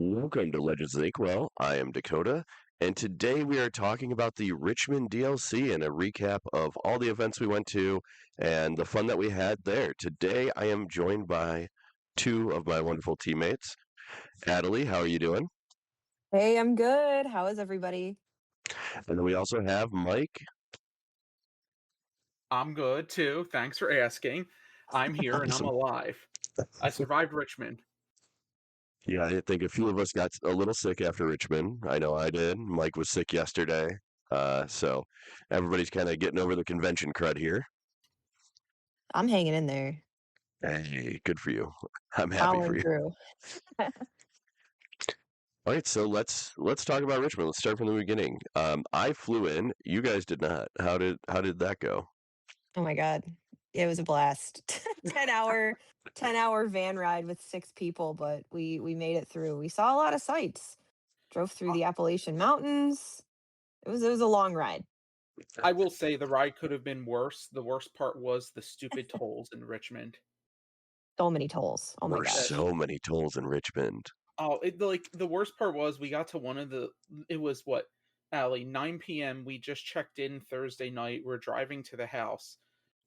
Welcome to Legends of Inkwell. I am Dakota, and today we are talking about the Richmond DLC and a recap of all the events we went to and the fun that we had there. Today I am joined by two of my wonderful teammates. Atalie, how are you doing? Hey, I'm good. How is everybody? And then we also have Mike. I'm good too. Thanks for asking. I'm here and I'm Awesome. alive. I survived Richmond. Yeah, I think a few of us got a little sick after Richmond. I know I did. Mike was sick yesterday. So everybody's kind of getting over the convention crud here. I'm hanging in there, Hey, good for you. I'm happy for powering you. through. All right, so let's talk about Richmond. Let's start from the beginning. I flew in. You guys did not. How did that go? Oh my God. It was a blast. 10-hour van ride with six people, but we made it through. We saw a lot of sights. Drove through I the Appalachian Mountains. It was a long ride. I will say the ride could have been worse. The worst part was the stupid tolls in Richmond. So many tolls. Oh There my were That gosh. so many tolls in Richmond. the worst part was we got to one of the it was what, Allie, 9 p.m. We just checked in Thursday night. We're driving to the house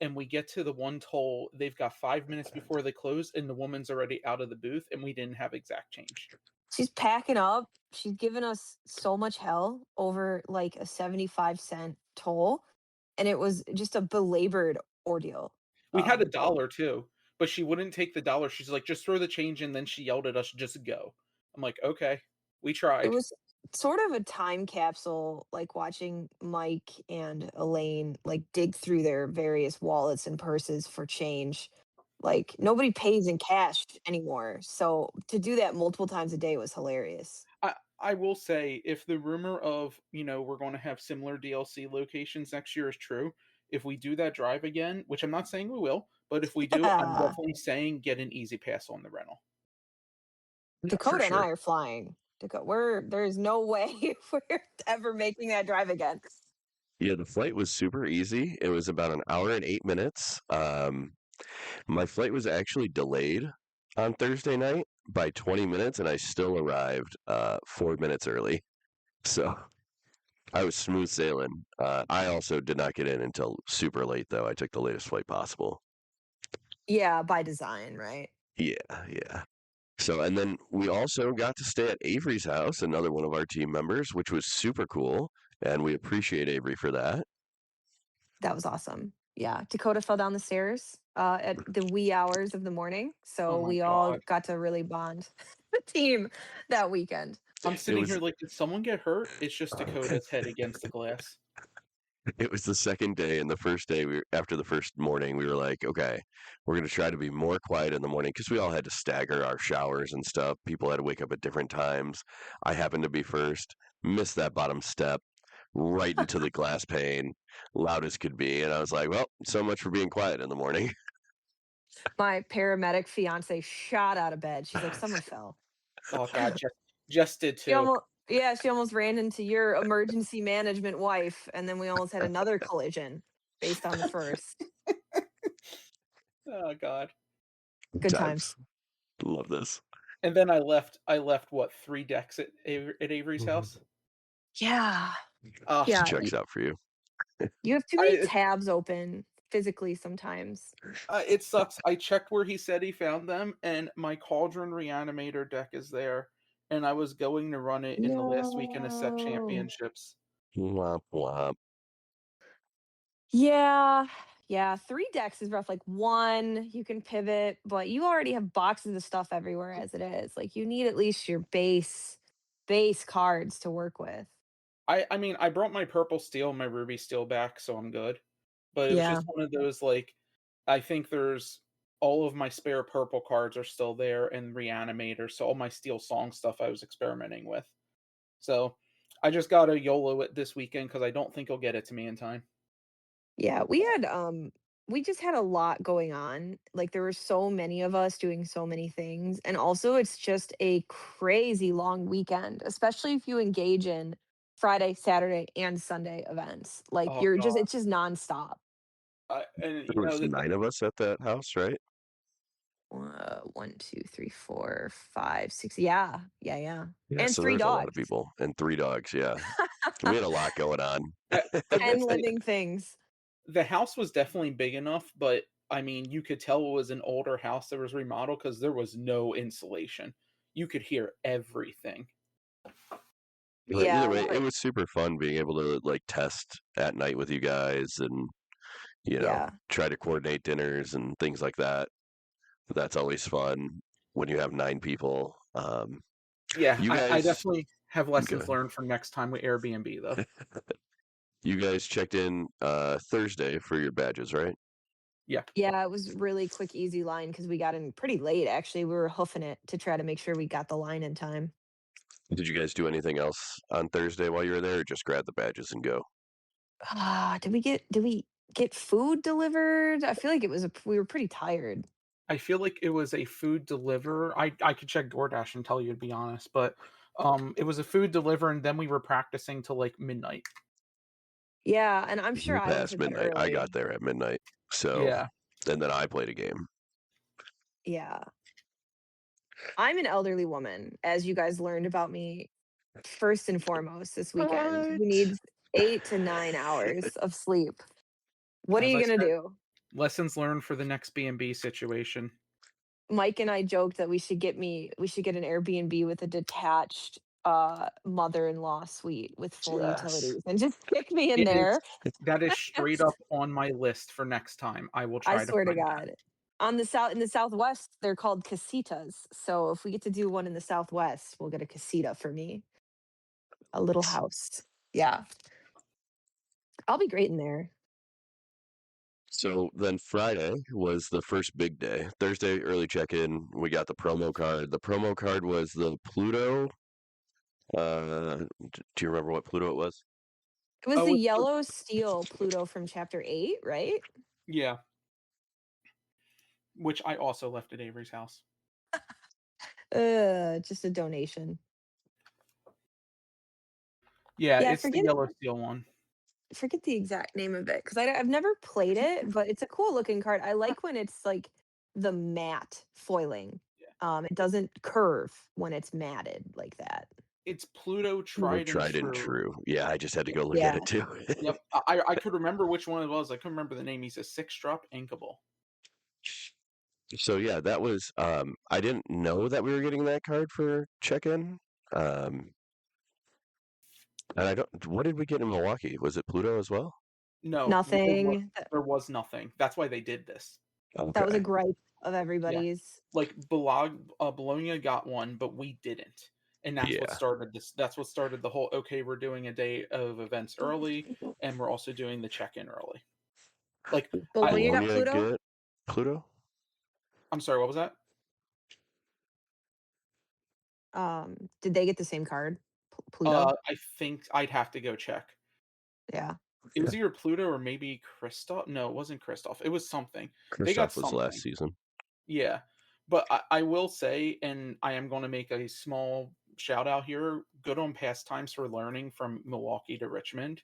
and we get to the one toll. They've got 5 minutes before they close and the woman's already out of the booth and we didn't have exact change. She's packing up. She's given us so much hell over like a 75-cent toll. And it was just a belabored ordeal. We had a But dollar too, but she wouldn't take the dollar. She's like, "Just throw the change in." Then she yelled at us, "Just go." I'm like, "Okay, we it tried." was sort of a time capsule, like watching Mike and Elaine like dig through their various wallets and purses for change. Like nobody pays in cash anymore. So to do that multiple times a day was hilarious. I will say, if the rumor of we're going to have similar DLC locations next year is true, if we do that drive again, which I'm not saying we will, but if we do, I'm definitely saying get an easy pass on the rental. Yeah, for Dakota and sure. I are flying. Dakota, there's no way we're ever making that drive again. Yeah, the flight was super easy. It was about an hour and 8 minutes. My flight was actually delayed on Thursday night by 20 minutes, and I still arrived 4 minutes early. So I was smooth sailing. I also did not get in until super late, though. I took the latest flight possible. Yeah, by design, right? Yeah, yeah. So, and then we also got to stay at Avery's house, another one of our team members, which was super cool. And we appreciate Avery for that. That was awesome. Yeah, Dakota fell down the stairs at the wee hours of the morning, Oh so my we all god. got to really bond the team that weekend. I'm It sitting here was like, did someone get hurt? It's just Dakota's head against the glass. it was the second day, and the first day after the first morning, we were like, okay, we're gonna try to be more quiet in the morning because we all had to stagger our showers and stuff. People had to wake up at different times. I happened to be first, missed that bottom step right into the glass pane, loud as could be, and I was like, well, so much for being quiet in the morning. My paramedic fiance shot out of bed. She's like, "Someone fell." Oh god, just did She too. almost Yeah, she almost ran into your emergency management wife, and then we almost had another collision based on the first. Oh god. Good Times. times. Love this. And then I left what, 3 decks at Avery's house? Yeah, Ah, yeah. Checks out for you. You have too I many it tabs open physically sometimes. it sucks. I checked where he said he found them, and my Cauldron Reanimator deck is there, and I was going to run it in the last weekend of set No. championships. Womp womp. Yeah. Yeah, 3 decks is rough, like, 1, you can pivot, but you already have boxes of stuff everywhere as it is, like, you need at least your base cards to work with. I mean, I brought my purple steel and my ruby steel back, so I'm good. But it was Yeah. just one of those, like, I think there's all of my spare purple cards are still there and Reanimator, so all my steel song stuff I was experimenting with. So, I just gotta YOLO it this weekend because I don't think he'll get it to me in time. Yeah, we just had a lot going on, like, there were so many of us doing so many things, and also it's just a crazy long weekend, especially if you engage in Friday, Saturday, and Sunday events, like, Oh god. it's just nonstop. And, There was the 9 of us at that house, right? 1, 2, 3, 4, 5, 6. Yeah. Yeah, And so 3 there's a lot dogs. of people and 3 dogs, yeah. We had a lot going on. I will 10 say living things. the house was definitely big enough, but I mean, you could tell it was an older house that was remodeled because there was no insulation. You could hear everything. But either Yeah, way, it was super fun being able to, like, test at night with you guys and, yeah, try to coordinate dinners and things like that. That's always fun when you have 9 people. Yeah, You I guys definitely have go lessons ahead. learned for next time with Airbnb though. You guys checked in, Thursday for your badges, right? Yeah. yeah. It was really quick, easy line because we got in pretty late. Actually, we were hoofing it to try to make sure we got the line in time. Did you guys do anything else on Thursday while you were there, or just grab the badges and go? Did we get food delivered? I feel like it was we were pretty tired. I feel like it was a food deliver. I could check DoorDash and tell you to be honest, but it was a food deliver and then we were practicing till like midnight. Yeah, and I'm sure Way I went to past bed midnight. I got early. there at midnight. So, Yeah. and then I played a game. Yeah. I'm an elderly woman, as you guys learned about me first and foremost this weekend, who What? needs 8 to 9 hours of sleep. What are As you I gonna said, do? lessons learned for the next B&B situation. Mike and I joked that we should get an Airbnb with a detached mother-in-law suite with full Yes. utilities and just stick me in It there. is that is straight up on my list for next time. I will I try to swear to find that. God. On the south in the Southwest, they're called casitas. So if we get to do one in the Southwest, we'll get a casita for me. A little house. Yeah. I'll be great in there. So then Friday was the first big day. Thursday, early check-in. We got the promo card. The promo card was the Pluto. Do you remember what Pluto it was? It was the Oh, it's yellow steel Pluto from chapter 8, right? yeah, which I also left at Avery's house. Just a donation. Yeah, Yeah, it's the yellow steel one. forget the exact name of it because I've never played it, but it's a cool looking card. I like when it's like the matte foiling. Yeah. It doesn't curve when it's matted like that. It's Pluto Pluto tried and tried and true. true. Yeah, I just had to Yeah. go look at Yeah. it too. Yep. I could remember which one it was. I couldn't remember the name. He's a 6-drop inkable. So yeah, that was I didn't know that we were getting that card for check-in. Um and I don't what did we get in Milwaukee? Was it Pluto as well? No, Nothing. there was nothing. That's why they did this. That was a Okay. gripe of Yeah. everybody's. Like Bologna got one, but we didn't. And that's what Yeah. started this. That's what started the whole okay, we're doing a day of events early and we're also doing the check-in early. Like I Bologna got Bologna Pluto? get Pluto? I'm sorry, what was that? Did they get the same card? Pluto? I think I'd have to go check. Yeah. It was either Pluto or maybe Kristoff. No, it wasn't Kristoff. It was something. They got Kristoff was last something. season. Yeah. But I will say, and I am going to make a small shout out here, good on past times for learning from Milwaukee to Richmond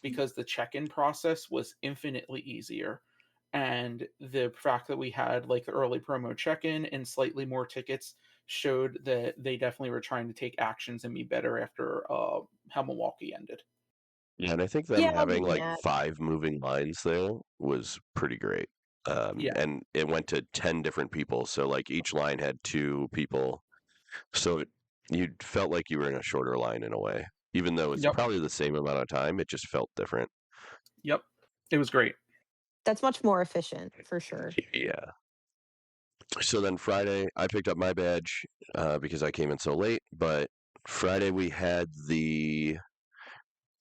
because the check-in process was infinitely easier. And the fact that we had like the early promo check-in and slightly more tickets showed that they definitely were trying to take actions and be better after how Milwaukee ended. Yeah, and I think them Yeah, I'll give having them like that. 5 moving lines there was pretty great. Yeah. And it went to 10 different people, so like each line had 2 people. So you felt like you were in a shorter line in a way. Even though it's Yep. probably the same amount of time, it just felt different. Yep. It was great. That's much more efficient for sure. Yeah. So then Friday, I picked up my badge because I came in so late. But Friday we had the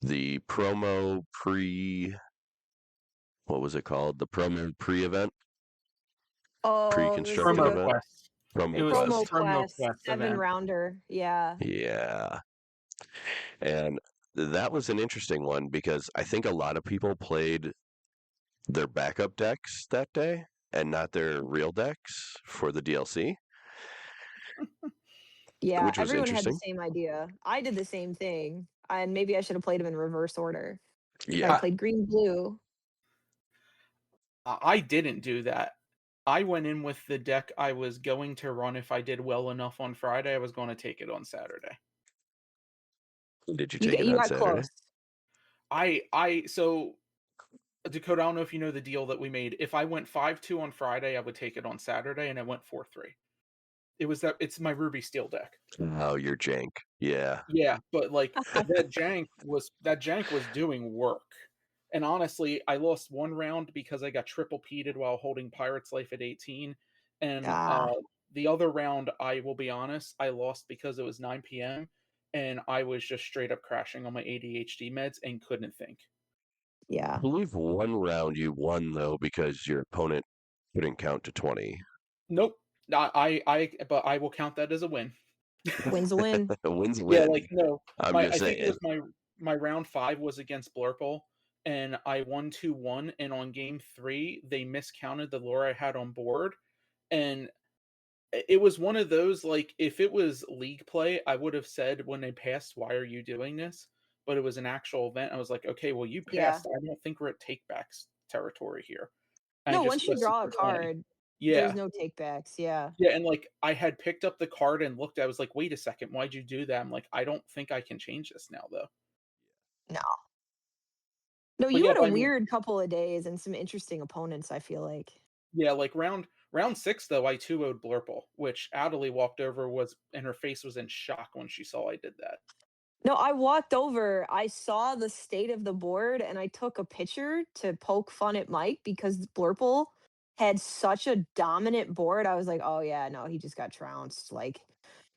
promo pre. What was it called? The promo pre-event, Oh, it was pre-construction Promo the event, Quest. It promo was the promo quest. Promo quest Quest 7 event. rounder. Yeah. Yeah, and that was an interesting one because I think a lot of people played their backup decks that day and not their real decks for the DLC, Yeah, which was everyone had the interesting. same idea. I did the same thing, and maybe I should have played them in reverse order. If I Yeah, I, played green blue. I didn't do that. I went in with the deck I was going to run if I did well enough on Friday. I was going to take it on Saturday. Did you You take it you on got Saturday? close. So Dakota, I don't know if you know the deal that we made. If I went 5-2 on Friday, I would take it on Saturday, and I went 4-3. It's my Ruby Steel deck. Oh, you're jank. Yeah. Yeah, but like that jank was doing work. And honestly, I lost one round because I got triple peated while holding Pirate's Life at 18. And Ah, the other round, I will be honest, I lost because it was 9 p.m. and I was just straight up crashing on my ADHD meds and couldn't think. I yeah. believe one round you won though because your opponent couldn't count to 20. Nope. But I will count that as a win. Win's a win. A win's a Yeah, like win. no, I'm my just I think it saying. was my round 5 was against Blurple, and I won 2-1, and on game 3, they miscounted the lore I had on board, and it was one of those, like, if it was league play, I would have said when they passed, "Why are you doing this?" But it was an actual event, I was like, "Okay, well, you Yeah. passed, I don't think we're at takebacks territory here." And I No, just once you listened draw a for 20. card, there's Yeah. no takebacks. Yeah. Yeah, and, like, I had picked up the card and looked, I was like, "Wait a second, why'd you do that?" I'm like, "I don't think I can change this now, though." No. No, But you yeah, had a I mean, weird couple of days and some interesting opponents, I feel like. yeah, like round 6 though, I 2-0'd Blurple, which Atalie walked over was and her face was in shock when she saw I did that. No, I walked over, I saw the state of the board, and I took a picture to poke fun at Mike because Blurple had such a dominant board. I was like, "Oh yeah, no, he just got trounced." Like,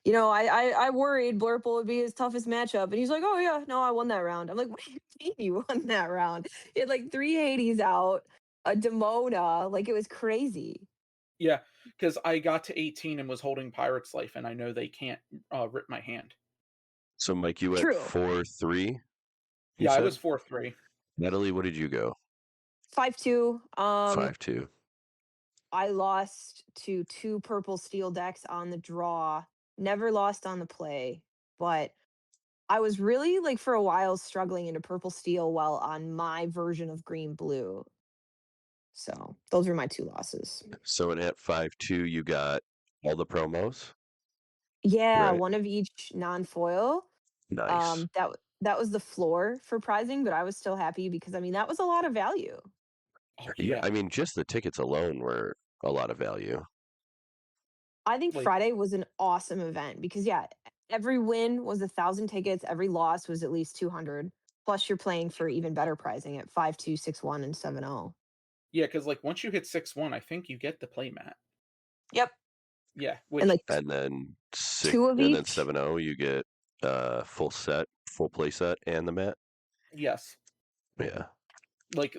I worried Blurple would be his toughest matchup, and he's like, "Oh yeah, no, I won that round." I'm like, "What do you mean you won that round?" He had like 3 Hades out, a Demona, like it was crazy. Yeah, because I got to 18 and was holding Pirate's Life, and I know they can't, rip my hand. So Mike, you went True. 4-3, you Yeah, I said? was 4-3. Natalie, what did you go? 5-2. 5-2. I lost to 2 purple steel decks on the draw, never lost on the play, but I was really, like, for a while struggling into purple steel while on my version of green blue. So, those were my 2 losses. So at 5-2, you got all the promos, Yeah, right? one of each non-foil. Nice. That was the floor for prizing, but I was still happy because, I mean, that was a lot of value. Oh, Yeah, yeah. I mean, just the tickets alone were a lot of value. I think Like, Friday was an awesome event because yeah, every win was 1,000 tickets, every loss was at least 200. Plus you're playing for even better pricing at 5-2, 6-1, and 7-0. yeah, because like, once you hit 6-1, I think you get the playmat. Yep. Yeah, And which like And then two of each. 7-0, you get full set, full play set, and the mat. yes. Yeah. Like,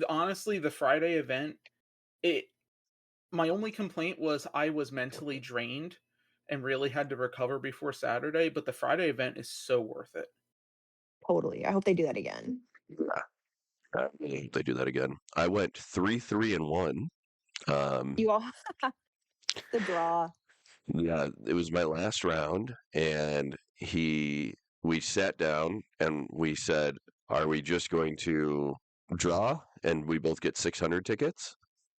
honestly, the Friday event, it my only complaint was I was mentally drained and really had to recover before Saturday, but the Friday event is so worth it. Totally. I hope they do that again. Yeah. They do that again. I went 3-3-1. Um, You all the draw. yeah, it was my last round, and we sat down and we said, "Are we just going to draw and we both get 600 tickets,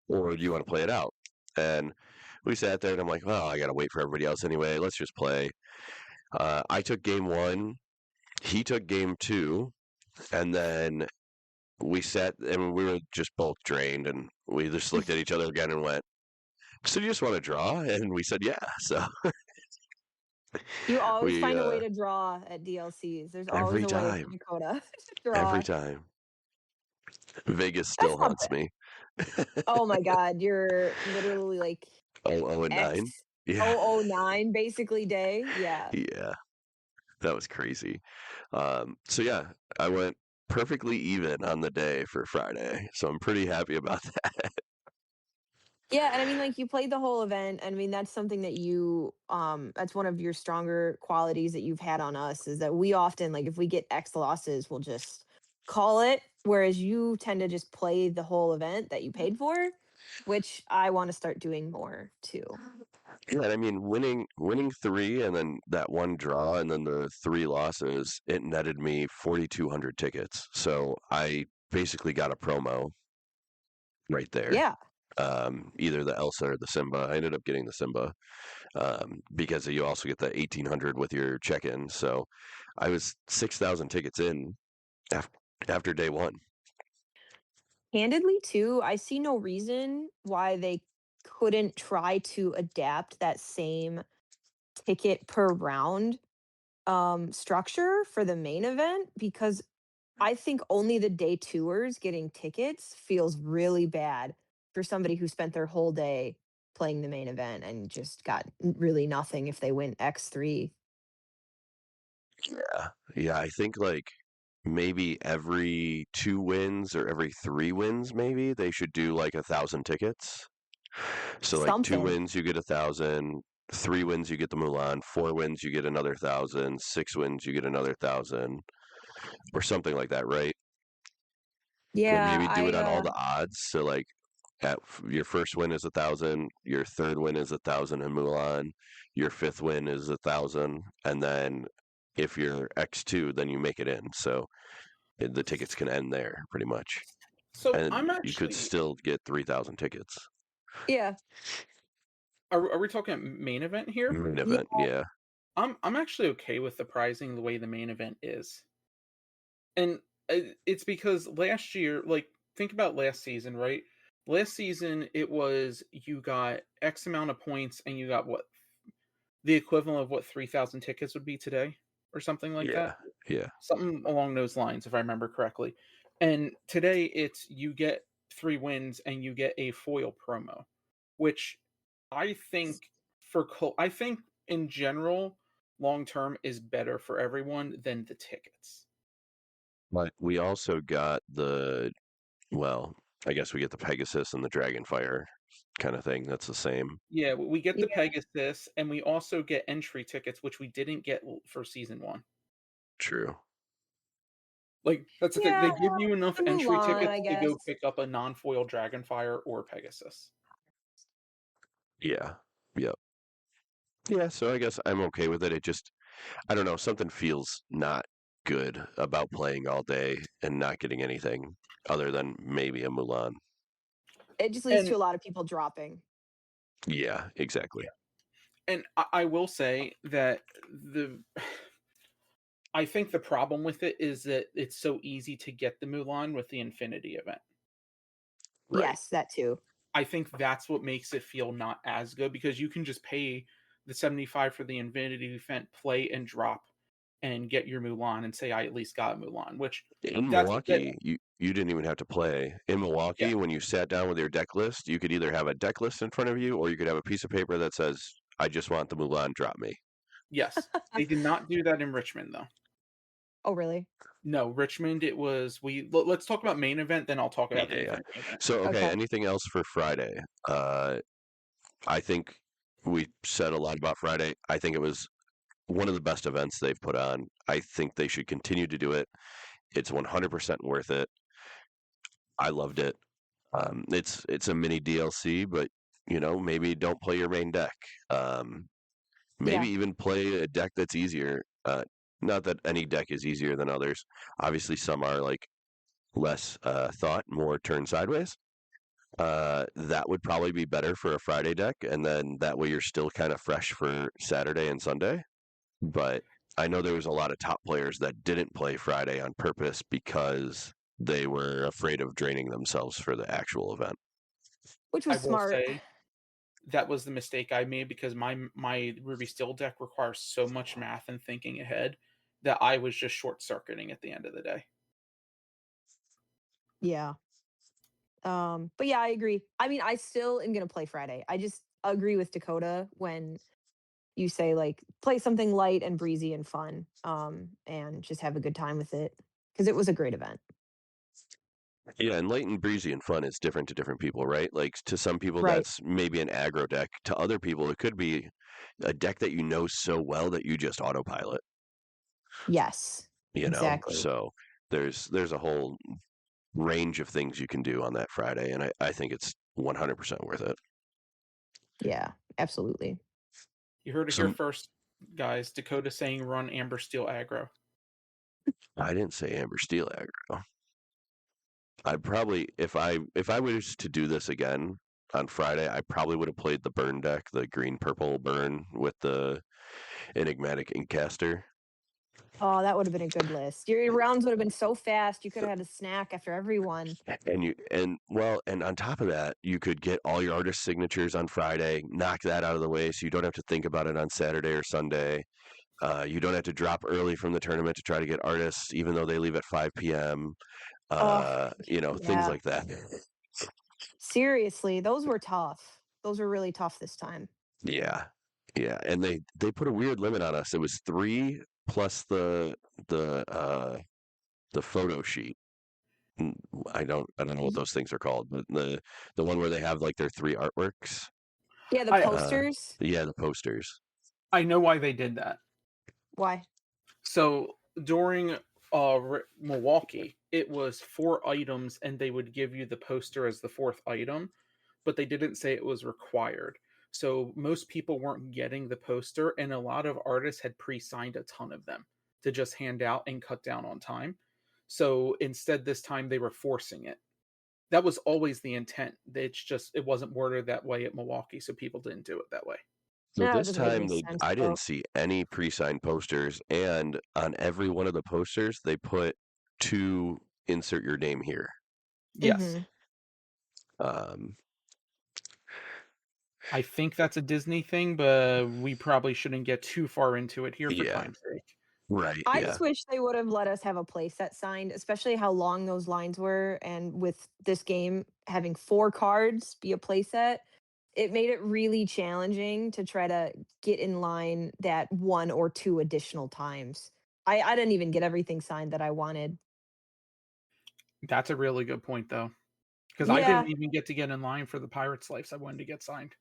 or do you want to play it out?" And we sat there, and I'm like, "Well, I gotta wait for everybody else anyway. Let's just play." I took game one, he took game two, and then we sat and we were just both drained, and we just looked at each other again and went, "So you just want to draw?" And we said, "Yeah." So You always we find a way to draw at DLCs. There's always every a way for time, Dakota to every draw. time. Vegas That's still not haunts bad. me. Oh my god, you're literally like Oh, oh, and X 9. Yeah, 009 basically day. Yeah. yeah, that was crazy. So yeah, I went perfectly even on the day for Friday, so I'm pretty happy about that. Yeah, and I mean, like, you played the whole event, and I mean, that's something that that's one of your stronger qualities that you've had on us is that we often, like, if we get X losses, we'll just call it, whereas you tend to just play the whole event that you paid for, which I wanna start doing more too. Yeah, and I mean, winning 3 and then that one draw and then the 3 losses, it netted me 4,200 tickets. So I basically got a promo right there. Yeah. either the Elsa or the Simba. I ended up getting the Simba because you also get the 1,800 with your check-in. So I was 6,000 tickets in after day one. Handedly, too, I see no reason why they couldn't try to adapt that same ticket per round structure for the main event, because I think only the day tours getting tickets feels really bad for somebody who spent their whole day playing the main event and just got really nothing if they win X3. Yeah. Yeah, I think like maybe every 2 wins or every 3 wins, maybe they should do like 1,000 tickets. So like two Something. wins, you get 1,000. 3 wins, you get the Mulan. 4 wins, you get another 1,000. 6 wins, you get another 1,000, or something like that, right? Or Yeah, maybe do it I on all the odds. So like your first win is 1,000, your third win is 1,000 in Mulan, your fifth win is 1,000, and then if you're X2, then you make it in. So the tickets can end there pretty much, So and I'm you could actually. still get 3,000 tickets. yeah. Are we talking main event here? Main Yeah. event, yeah, I'm actually okay with the pricing the way the main event is, and it's because last year, like think about last season, right? Last season it was you got X amount of points and you got what the equivalent of what 3,000 tickets would be today, or something like yeah, that. yeah. Something along those lines, if I remember correctly. And today it's you get 3 wins and you get a foil promo, which I think I think in general, long term is better for everyone than the tickets. But we also got well, I guess we get the Pegasus and the Dragonfire kind of thing. That's the same. Yeah, we get Yeah. the Pegasus, and we also get entry tickets, which we didn't get for season one. True. Like that's the thing; Yeah. they give you enough And entry Mulan, tickets I to guess. go pick up a non-foil Dragonfire or Pegasus. Yeah. Yep. Yeah, so I guess I'm okay with it. It just, I don't know, something feels not good about playing all day and not getting anything other than maybe a Mulan. It just leads to And a lot of people dropping. Yeah, exactly. I will say that the I think the problem with it is that it's so easy to get the Mulan with the Infinity event. Right. Yes, that too. I think that's what makes it feel not as good because you can just pay the 75 for the Infinity event, play and drop, and get your Mulan and say I at least got Mulan, which In that's that Milwaukee, you didn't even have to play. In yeah, Milwaukee, when you sat down with your deck list, you could either have a deck list in front of you or you could have a piece of paper that says, I just want the Mulan, drop me. yes. They did not do that in Richmond though. Oh, really? No, Richmond it was let's talk about main event, then I'll talk Yeah, about the yeah. Infinity event. So, okay, Okay. anything else for Friday? I think we said a lot about Friday. I think it was one of the best events they've put on. I think they should continue to do it. It's 100% worth it. I loved it. It's a mini DLC, but maybe don't play your main deck. Maybe Yeah. even play a deck that's easier. Not that any deck is easier than others. Obviously, some are like less thought, more turn sideways. That would probably be better for a Friday deck, and then that way you're still kind of fresh for Saturday and Sunday. But I know there was a lot of top players that didn't play Friday on purpose because they were afraid of draining themselves for the actual event. Which I was will smart. say that was the mistake I made because my Ruby Steel deck requires so much math and thinking ahead that I was just short circuiting at the end of the day. Yeah. But yeah, I agree. I mean, I still am gonna play Friday. I just agree with Dakota when you say like play something light and breezy and fun, and just have a good time with it because it was a great event. Yeah, and light and breezy and fun is different to different people, right? Like to some people, Right. that's maybe an aggro deck. To other people, it could be a deck that you know so well that you just autopilot. Yes. Exactly. So there's a whole range of things you can do on that Friday, and I think it's 100% worth it. Yeah. Absolutely. You heard it here Some first, guys. Dakota saying run Amber Steel aggro. I didn't say Amber Steel aggro. I'd probably if I was to do this again, on Friday, I probably would have played the burn deck, the green purple burn with the enigmatic inkcaster. Oh, that would have been a good list. Your rounds would have been so fast. You could have had a snack after every one. And on top of that, you could get all your artist signatures on Friday, knock that out of the way, so you don't have to think about it on Saturday or Sunday. You don't have to drop early from the tournament to try to get artists, even though they leave at 5 p.m. Oh, Things yeah. like that. Seriously, those were tough. Those were really tough this time. Yeah, yeah, and they put a weird limit on us. It was 3 plus the photo sheet. I don't know what those things are called, but the one where they have like their 3 artworks. Yeah, the I posters. Yeah, the posters. I know why they did that. Why? So during Milwaukee, it was 4 items, and they would give you the poster as the 4th item, but they didn't say it was required. So most people weren't getting the poster, and a lot of artists had pre-signed a ton of them to just hand out and cut down on time. So instead, this time they were forcing it. That was always the intent. It's just it wasn't worded that way at Milwaukee, so people didn't do it that way. So No, it this doesn't make any time sense I though. didn't see any pre-signed posters, and on every one of the posters they put to insert your name here. Yes. Mm-hmm. Um, I think that's a Disney thing, but we probably shouldn't get too far into it here for yeah, time's sake. right, I yeah. just wish they would have let us have a playset signed, especially how long those lines were. And with this game having 4 cards be a playset, it made it really challenging to try to get in line that 1 or 2 additional times. I didn't even get everything signed that I wanted. That's a really good point, though, because I Yeah, didn't even get to get in line for the Pirates Life I wanted to get signed.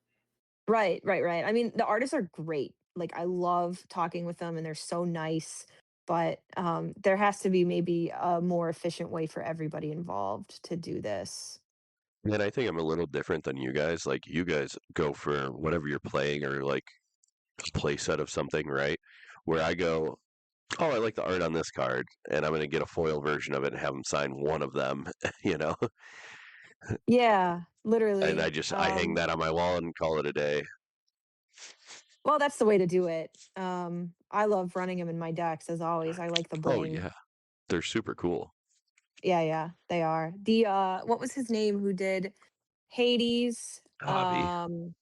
right. I mean, the artists are great. Like I love talking with them and they're so nice, but there has to be maybe a more efficient way for everybody involved to do this. And I think I'm a little different than you guys. Like you guys go for whatever you're playing or like a play set of something, right? Where I go, oh, I like the art on this card, and I'm going to get a foil version of it and have them sign one of them, you know? Yeah, And literally. I hang that on my wall and call it a day. Well, that's the way to do it. I love running them in my decks as always. I like the Oh bling. yeah, they're super cool. Yeah, they are. The what was his name who did Hades? Hobby.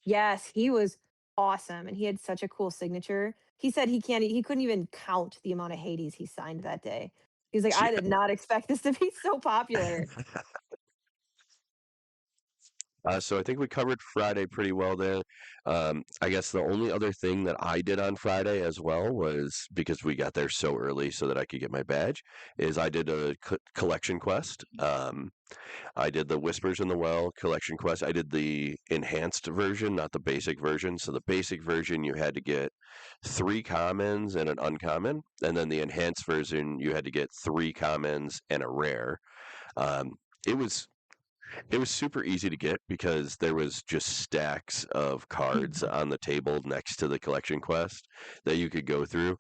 Yes, he was awesome and he had such a cool signature. He said he couldn't even count the amount of Hades he signed that day. He's like, I did not expect this to be so popular. So I think we covered Friday pretty well there. I guess the only other thing that I did on Friday as well was because we got there so early so that I could get my badge, is I did a collection quest. I did the Whispers in the Well collection quest. I did the enhanced version, not the basic version. So the basic version you had to get 3 commons and an uncommon, and then the enhanced version you had to get 3 commons and a rare. Um, it was it was super easy to get because there was just stacks of cards on the table next to the collection quest that you could go through.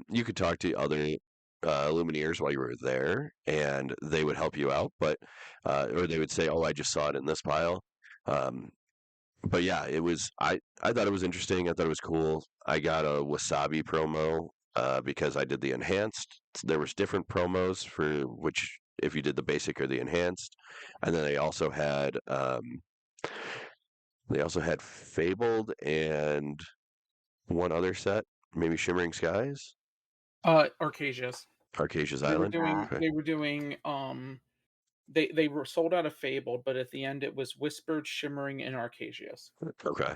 You could talk to other Lumineers while you were there, and they would help you out. But or they would say, "Oh, I just saw it in this pile." Um, but yeah, it was. I thought it was interesting. I thought it was cool. I got a wasabi promo because I did the enhanced. There was different promos for which if you did the basic or the enhanced, and then they also had Fabled and one other set, maybe Shimmering Skies, Arcasia's. Arcasia's They were Island. doing. Okay. They were doing. They were sold out of Fabled, but at the end it was Whispered, Shimmering, and Arcasia's. Okay.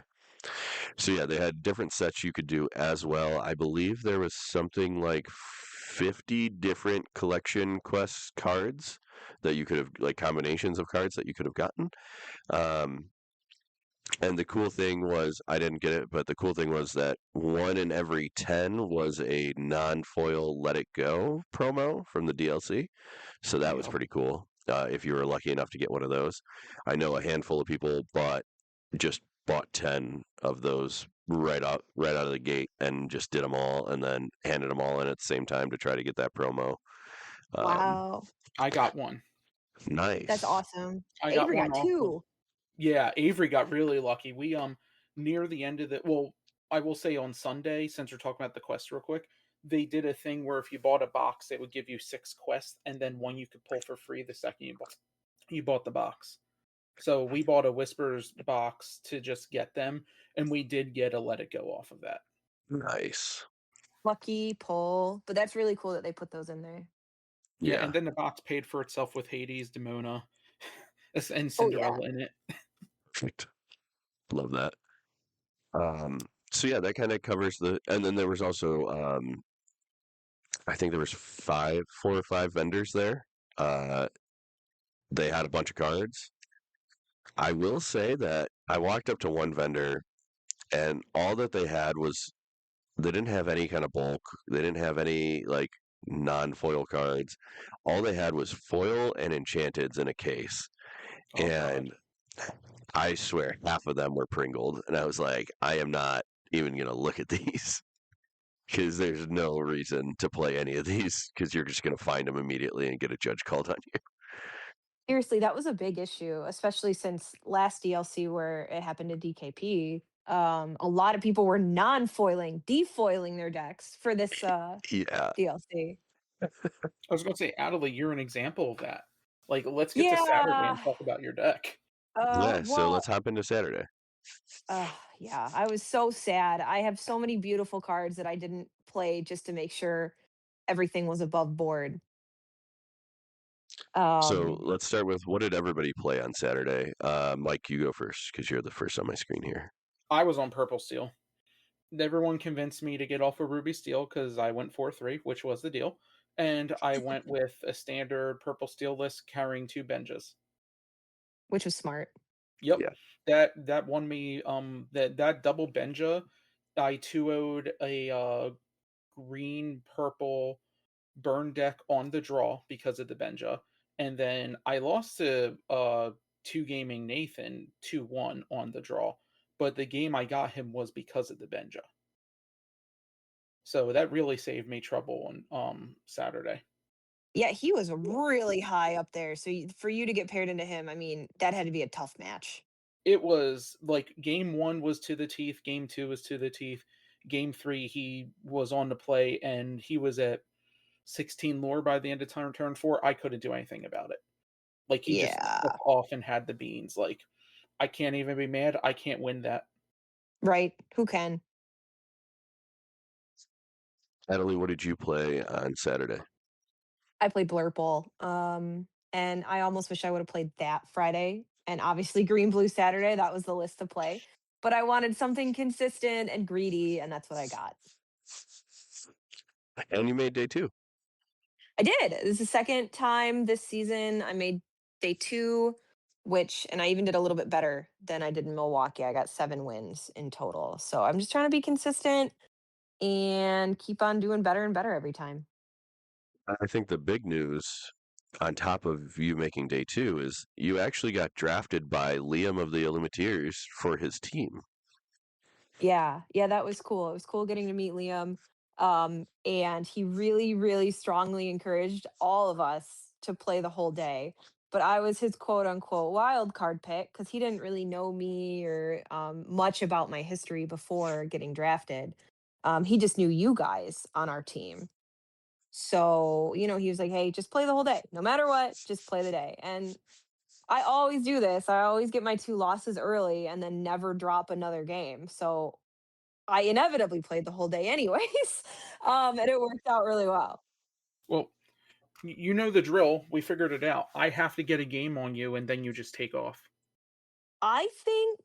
So yeah, they had different sets you could do as well. I believe there was something like 50 different collection quest cards that you could have like combinations of cards that you could have gotten. Um, and the cool thing was I didn't get it, but the cool thing was that 1 in every 10 was a non-foil Let It Go promo from the DLC. So that was Yep. pretty cool. If you were lucky enough to get one of those, I know a handful of people just bought 10 of those right out of the gate and just did them all and then handed them all in at the same time to try to get that promo. Um, Wow, I got one. that's nice. awesome. I got Avery one got off of 2. Yeah, Avery got really lucky. We near the end of the well, I will say on Sunday, since we're talking about the quest real quick, they did a thing where if you bought a box, it would give you 6 quests and then one you could pull for free the second you bought the box. So we bought a Whispers box to just get them, and we did get a Let It Go off of that. Nice. Lucky pull, but that's really cool that they put those in there. Yeah, Yeah. and then the box paid for itself with Hades, Demona, and Oh yeah. Cinderella in it. Perfect. Love that. So yeah, that kind of covers and then there was also, I think there was 4 or 5 vendors there. Uh, they had a bunch of cards. I will say that I walked up to one vendor and all that they had was they didn't have any kind of bulk. They didn't have any like non-foil cards. All they had was foil and enchanteds in a case. Oh god. And I swear half of them were Pringled. And I was like, I am not even going to look at these because there's no reason to play any of these because you're just going to find them immediately and get a judge called on you. Seriously, that was a big issue, especially since last DLC where it happened to DKP. A lot of people were non-foiling, defoiling their decks for this Yeah. DLC. I was going to say, Atalie, you're an example of that. Like, let's get to Saturday Yeah. and talk about your deck. Yeah. So Well, let's hop into Saturday. yeah, I was so sad. I have so many beautiful cards that I didn't play just to make sure everything was above board. So Um, let's start with what did everybody play on Saturday? Mike, you go first because you're the first on my screen here. I was on Purple Steel. Everyone convinced me to get off of Ruby Steel because I went 4-3, which was the deal. And I went with a standard Purple Steel list carrying 2 Benjas. which was smart. Yep. Yeah. That won me that double Benja. I 2-0'd a green purple burn deck on the draw because of the Benja. And then I lost to 2 gaming Nathan 2-1 on the draw. But the game I got him was because of the Benja. So that really saved me trouble on Saturday. Yeah, he was really high up there. So for you to get paired into him, I mean, that had to be a tough match. It was like game 1 was to the teeth, game 2 was to the teeth, game 3 he was on to play and he was at 16 lore by the end of turn 4. I couldn't do anything about it. Like he just Yeah, took off and had the beans. Like I can't even be mad. I can't win that. right. Who can? Natalie, what did you play on Saturday? I played Blurple. And I almost wish I would have played that Friday. And obviously Green Blue Saturday, that was the list to play. But I wanted something consistent and greedy, and that's what I got. And you made day 2. I did. This is the second time this season I made day 2, and I even did a little bit better than I did in Milwaukee. I got 7 wins in total. So I'm just trying to be consistent and keep on doing better and better every time. I think the big news on top of you making day 2 is you actually got drafted by Liam of the Illumiteers for his team. Yeah, yeah, that was cool. It was cool getting to meet Liam. And he really, really strongly encouraged all of us to play the whole day. But I was his quote unquote wild card pick because he didn't really know me or much about my history before getting drafted. He just knew you guys on our team. So, he was like, hey, just play the whole day. No matter what, just play the day. And I always do this. I always get my 2 losses early and then never drop another game. So I inevitably played the whole day anyways. And it worked out really well. Well, you know the drill. We figured it out. I have to get a game on you and then you just take off. I think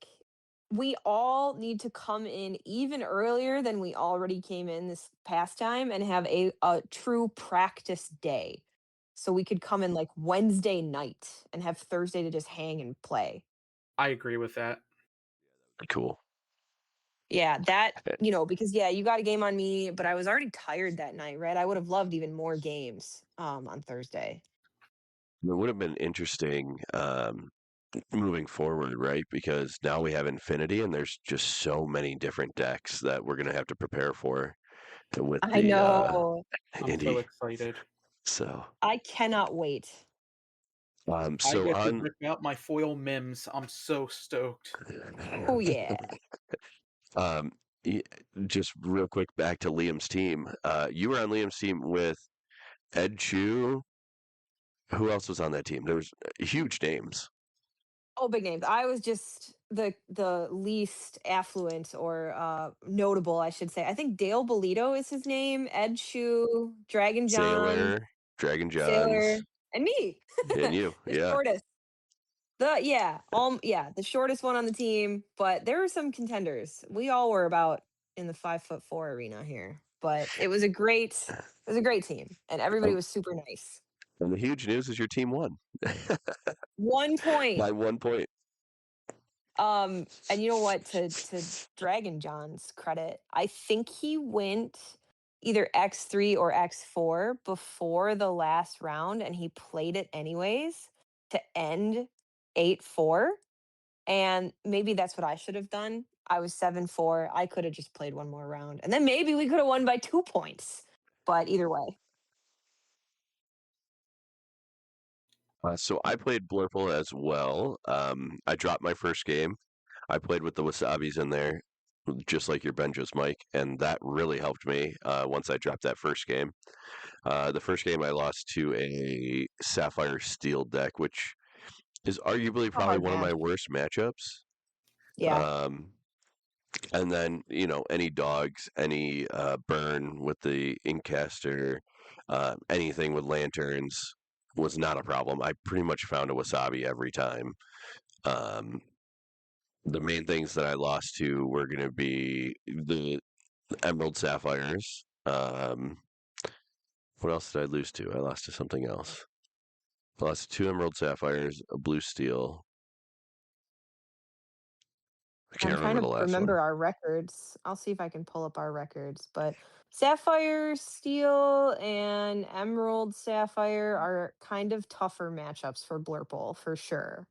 we all need to come in even earlier than we already came in this past time and have a true practice day. So we could come in like Wednesday night and have Thursday to just hang and play. I agree with that. Cool. Yeah, because you got a game on me, but I was already tired that night, right? I would have loved even more games on Thursday. It would have been interesting moving forward, right? Because now we have Infinity, and there's just so many different decks that we're going to have to prepare for with I the know. I'm so Indie. excited. So I cannot wait. I So get to on rip out my foil mims. I'm so stoked. Oh yeah. um, y- just real quick back to Liam's team. You were on Liam's team with Ed Chu. Who else was on that team? There was huge names. Oh, big names. I was just the least affluent or notable, I should say. I think Dale Bolito is his name. Ed Shu, Dragon John, Sailor, Dragon Sailor, Johns, and me. and you. The Yeah. shortest. The shortest one on the team, but there were some contenders. We all were about in the 5'4" arena here. But it was a great team. And everybody Um, was super nice. and the huge news is your team won 1 point. by 1 point. And you know what? To Dragon John's credit, I think he went either X3 or X4 before the last round, and he played it anyways to end 8-4. And maybe that's what I should have done. I was 7-4. I could have just played one more round, and then maybe we could have won by 2 points. But either way, So I played Blurple as well. I dropped my first game. I played with the Wasabis in there, just like your Benja's Mike, and that really helped me once I dropped that first game. The first game I lost to a Sapphire Steel deck, which is arguably a probably hard one of my match. worst matchups. Yeah. Um, and then, any dogs, any burn with the Inkcaster, anything with lanterns was not a problem. I pretty much found a Wasabi every time. Um, the main things that I lost to were going to be the Emerald Sapphires. What else did I lose to? I lost to something else. I lost to two Emerald Sapphires, a Blue Steel. I I'm can't trying remember the to last one. remember our records. I'll see if I can pull up our records. But Sapphire, Steel, and Emerald Sapphire are kind of tougher matchups for Blurple for sure.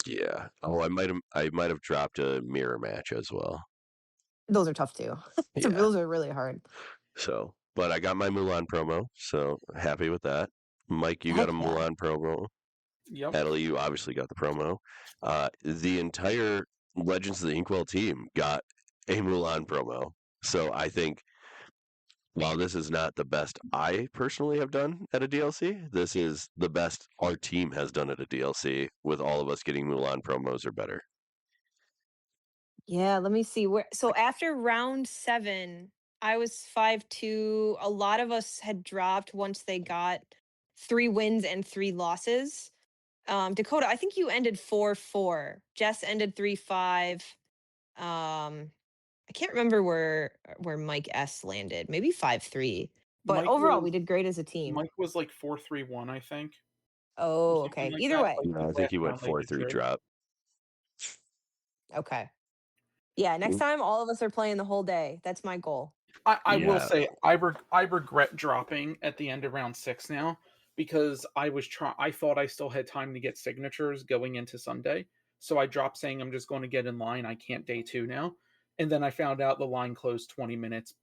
Yeah. Oh, I might have dropped a mirror match as well. Those are tough too. So Yeah. those are really hard. So, but I got my Mulan promo, so happy with that. Mike, you got a Heck yeah. Mulan promo. Yep. Atalie, you obviously got the promo. The entire Legends of the Inkwell team got a Mulan promo. So I think while this is not the best I personally have done at a DLC, this is the best our team has done at a DLC with all of us getting Mulan promos or better. Yeah, let me see where. So after round 7, I was 5-2. A lot of us had dropped once they got 3 wins and 3 losses. Dakota, I think you ended 4-4. Jess ended 3-5. I can't remember where Mike S landed. Maybe 5-3. But Mike overall, we was did great as a team. Mike was like 4-3-1, I think, or Oh, something okay. like Either that. way. Like No, the I think last he went round they 4-3 withdrew. drop. Okay. Yeah, next time all of us are playing the whole day. That's my goal. I will Yeah. say I regret dropping at the end of round 6 now because I thought I still had time to get signatures going into Sunday. So I dropped saying I'm just going to get in line. I can't day 2 now. And then I found out the line closed 20 minutes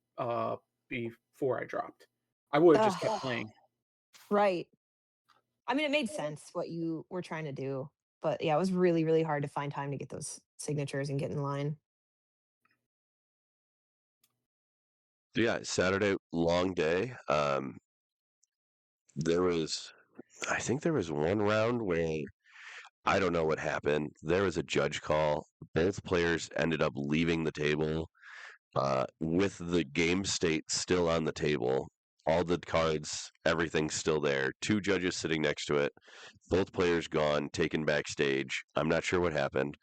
before I dropped. I would have just kept Ugh, playing. right. I mean, it made sense what you were trying to do. But yeah, it was really, really hard to find time to get those signatures and get in line. Yeah, Saturday, long day. There was, I think there was one round where I don't know what happened. There was a judge call. Both players ended up leaving the table with the game state still on the table. All the cards, everything's still there. Two judges sitting next to it. Both players gone, taken backstage. I'm not sure what happened,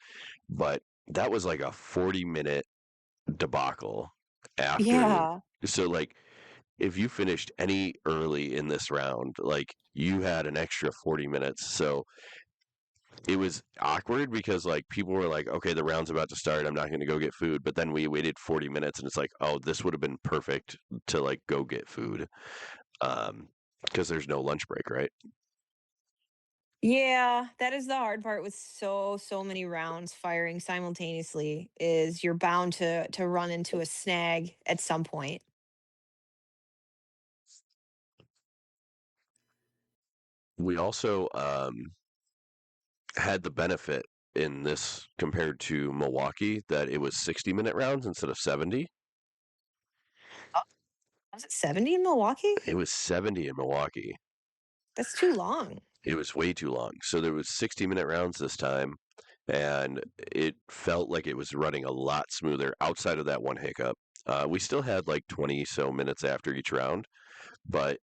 but that was like a 40-minute debacle after. Yeah. So, like, if you finished any early in this round, like, you had an extra 40 minutes. So, it was awkward because like people were like, okay, the round's about to start. I'm not going to go get food. But then we waited 40 minutes and it's like, oh, this would have been perfect to like go get food. Because there's no lunch break, right? Yeah, that is the hard part with so many rounds firing simultaneously is you're bound to run into a snag at some point. we also had the benefit in this compared to Milwaukee that it was 60-minute rounds instead of 70. Oh, was it 70 in Milwaukee? It was 70 in Milwaukee. That's too long. It was way too long. So there was 60-minute rounds this time, and it felt like it was running a lot smoother outside of that one hiccup. We still had like 20 so minutes after each round, but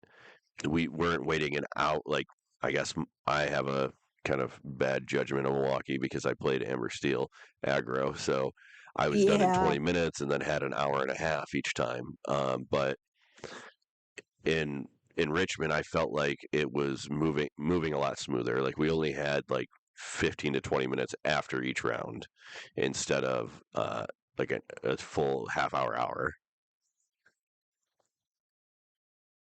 we weren't waiting an out. Like, I guess I have a kind of bad judgment of Milwaukee because I played Amber Steel aggro, so I was done in Yeah. 20 minutes and then had an hour and a half each time. But in Richmond, I felt like it was moving a lot smoother. Like we only had like 15 to 20 minutes after each round instead of like a full half hour.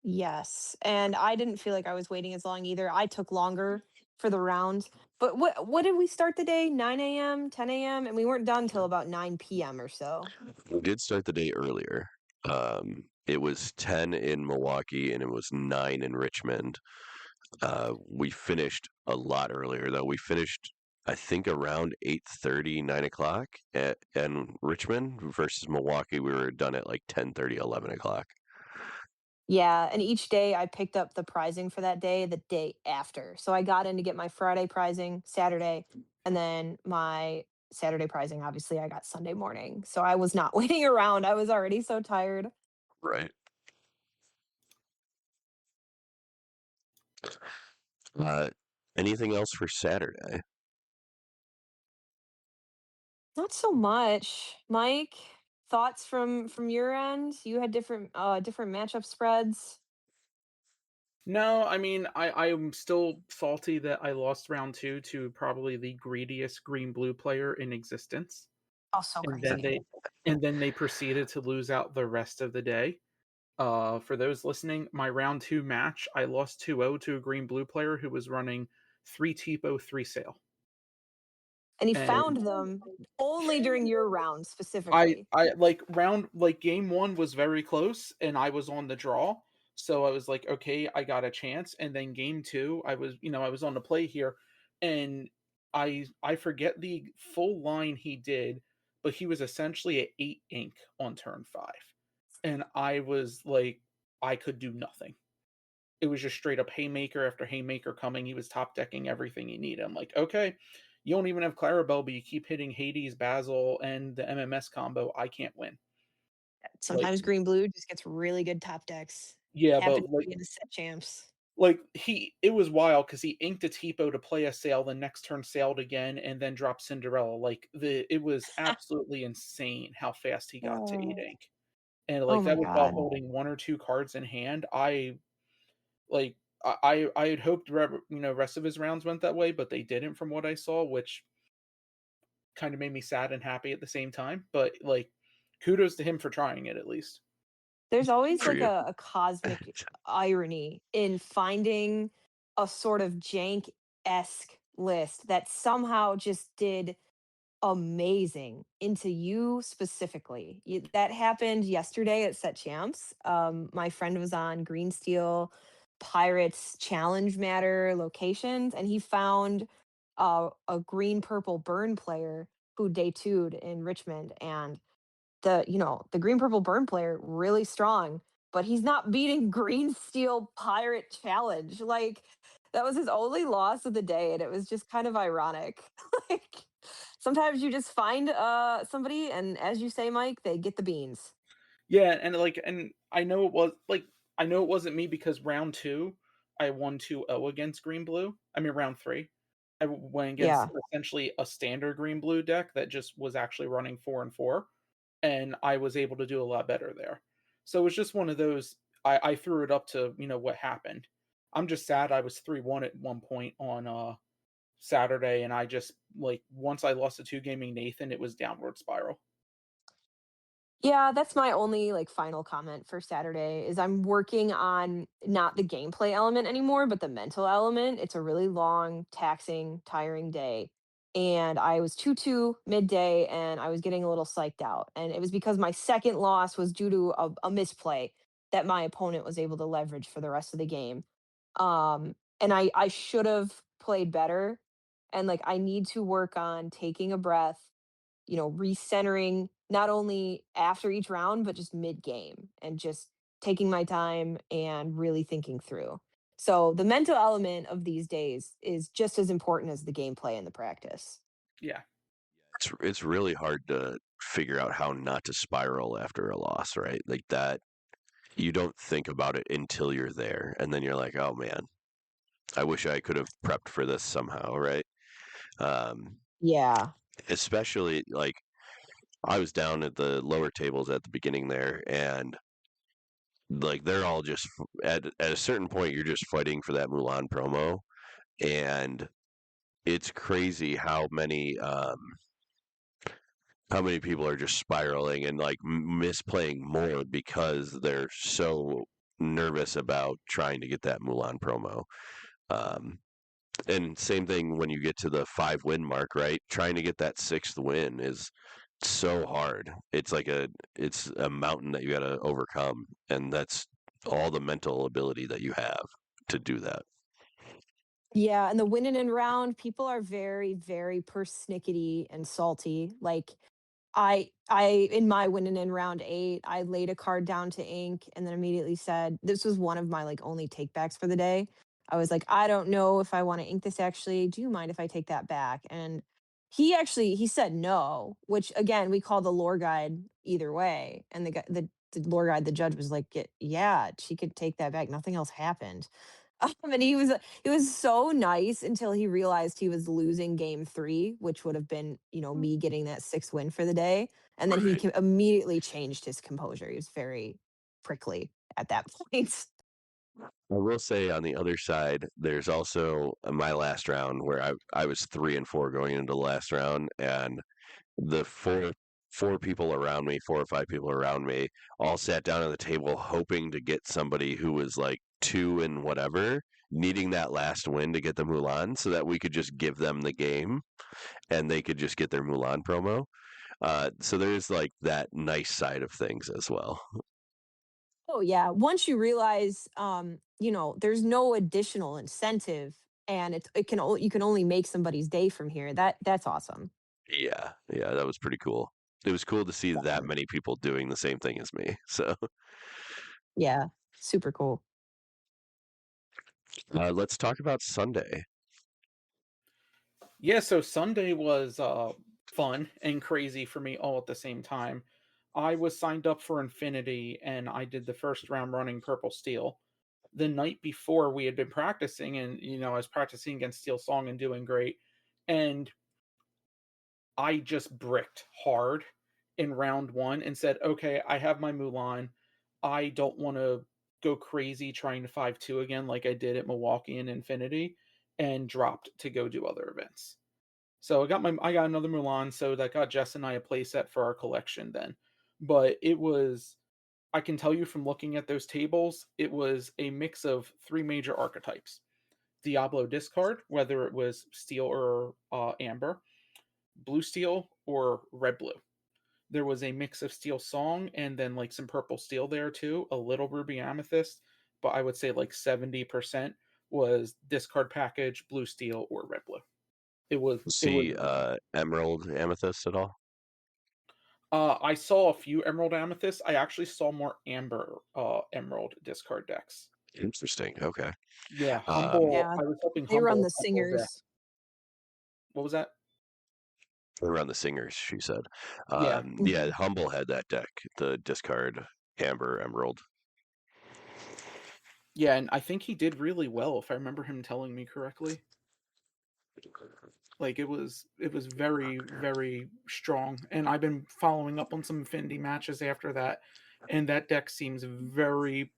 Yes, and I didn't feel like I was waiting as long either. I took longer for the rounds. But what did we start the day? 9 a.m., 10 a.m., and we weren't done till about 9 p.m. or so. We did start the day earlier. It was 10 in Milwaukee and it was 9 in Richmond. We finished a lot earlier though. We finished, I think, around 8:30, 9 o'clock in Richmond versus Milwaukee. We were done at like 10:30, 11 o'clock. Yeah, and each day I picked up the prizing for that day the day after. So I got in to get my Friday prizing Saturday, and then my Saturday prizing, obviously, I got Sunday morning. So I was not waiting around. I was already so tired. Right. Uh, Anything else for Saturday? Not so much. Mike, thoughts from your end? You had different matchup spreads. No, I mean, I'm still salty that I lost round two to probably the greediest green blue player in existence. Oh, so And then crazy. they proceeded to lose out the rest of the day. For those listening, my round two match, I lost 2-0 to a green blue player who was running 3 Tipo, 3 Sail. And he And found them only during your round I specifically. I like round like game one was very close and I was on the draw. So I was like, okay, I got a chance. And then game two, I was on the play here and I forget the full line he did, but he was essentially at 8 ink on turn five. And I was like, I could do nothing. It was just straight up haymaker after haymaker coming. He was top decking everything he needed. I'm like, okay, you don't even have Clarabelle, but you keep hitting Hades, Basil, and the MMS combo. I can't win. Like, Sometimes green blue just gets really good top decks. yeah, Happened but to me in the set champs. it was wild because he inked a Tipo to play a sail, the next turn sailed again, and then dropped Cinderella. It was absolutely insane how fast he got to eight Oh, ink, and oh like my that was while god. holding one or two cards in hand. Like I had hoped rest of his rounds went that way, but they didn't from what I saw, which kind of made me sad and happy at the same time. But like, kudos to him for trying it at least. There's always For like you? a cosmic irony in finding a sort of jank-esque list that somehow just did amazing into you specifically. That happened yesterday at Set Champs. My friend was on Green Steel Pirates Challenge Matter locations, and he found a green purple burn player who day two'd in Richmond, and the green purple burn player really strong, but he's not beating Green Steel Pirate Challenge. Like that was his only loss of the day, and it was just kind of ironic. Like sometimes you just find somebody, and as you say, Mike, they get the beans. Yeah, and I know it wasn't me because round two I won 2-0 against Green Blue. I mean round three. I went against Yeah. essentially a standard Green Blue deck that just was actually running 4 and 4, and I was able to do a lot better there. So it was just one of those. I threw it up to what happened. I'm just sad I was 3-1 at one point on Saturday, and I just like once I lost to two gaming Nathan, it was downward spiral. Yeah, that's my only like final comment for Saturday is I'm working on not the gameplay element anymore, but the mental element. It's a really long, taxing, tiring day. And I was 2-2 midday and I was getting a little psyched out. And it was because my second loss was due to a misplay that my opponent was able to leverage for the rest of the game. and I should have played better. And like I need to work on taking a breath, recentering not only after each round, but just mid game and just taking my time and really thinking through. So the mental element of these days is just as important as the gameplay and the practice. Yeah. It's really hard to figure out how not to spiral after a loss, right? Like that, you don't think about it until you're there, and then you're like, oh man, I wish I could have prepped for this somehow, right? Um, Yeah. Especially like I was down at the lower tables at the beginning there, and like they're all just at a certain point, you're just fighting for that Mulan promo, and it's crazy how many people are just spiraling and like misplaying more because they're so nervous about trying to get that Mulan promo. Um, and same thing when you get to the 5 win mark, right? Trying to get that 6th win is so hard. It's a mountain that you got to overcome, and that's all the mental ability that you have to do that. Yeah, and the winning in round, people are very, very persnickety and salty. Like I in my winning in round 8, I laid a card down to ink and then immediately said, this was one of my like only takebacks for the day. I was like, I don't know if I want to ink this actually. Do you mind if I take that back? And he said no, which again, we call the lore guide either way. And the lore guide, the judge was like, yeah, she could take that back. Nothing else happened. And he was so nice until he realized he was losing game 3, which would have been, me getting that 6th win for the day. And then he Right. immediately changed his composure. He was very prickly at that point. I will say on the other side, there's also my last round where I was 3-4 going into the last round, and the four people around me, 4 or 5 people around me, all sat down at the table hoping to get somebody who was like 2 and whatever, needing that last win to get the Mulan, so that we could just give them the game and they could just get their Mulan promo. So there's like that nice side of things as well. Oh yeah. Once you realize there's no additional incentive and you can only make somebody's day from here. That's awesome. Yeah, yeah, that was pretty cool. It was cool to see that Definitely. many people doing the same thing as me. So Yeah. Super cool. let's talk about Sunday. Yeah, so Sunday was fun and crazy for me all at the same time. I was signed up for Infinity and I did the first round running Purple Steel. The night before we had been practicing and I was practicing against Steel Song and doing great. And I just bricked hard in round 1 and said, "Okay, I have my Mulan. I don't want to go crazy trying to 5-2 again like I did at Milwaukee and Infinity," and dropped to go do other events. So I got another Mulan, so that got Jess and I a playset for our collection then. But it was, I can tell you from looking at those tables, it was a mix of 3 major archetypes. Diablo discard, whether it was steel or amber, blue steel or red blue. There was a mix of steel song and then like some purple steel there too, a little ruby amethyst, but I would say like 70% was discard package, blue steel or red blue. It was See Emerald Amethyst at all? I saw a few emerald amethysts. I actually saw more amber emerald discard decks. Interesting. Okay. Yeah, Um, humble. Yeah. I was hoping They run humble the humble deck. singers. What was that? around the singers, she said. Yeah. Yeah, Mhm. Humble had that deck, the discard Amber Emerald. Yeah, and I think he did really well if I remember him telling me correctly. Like it was very very strong, and I've been following up on some Infinity matches after that, and that deck seems very.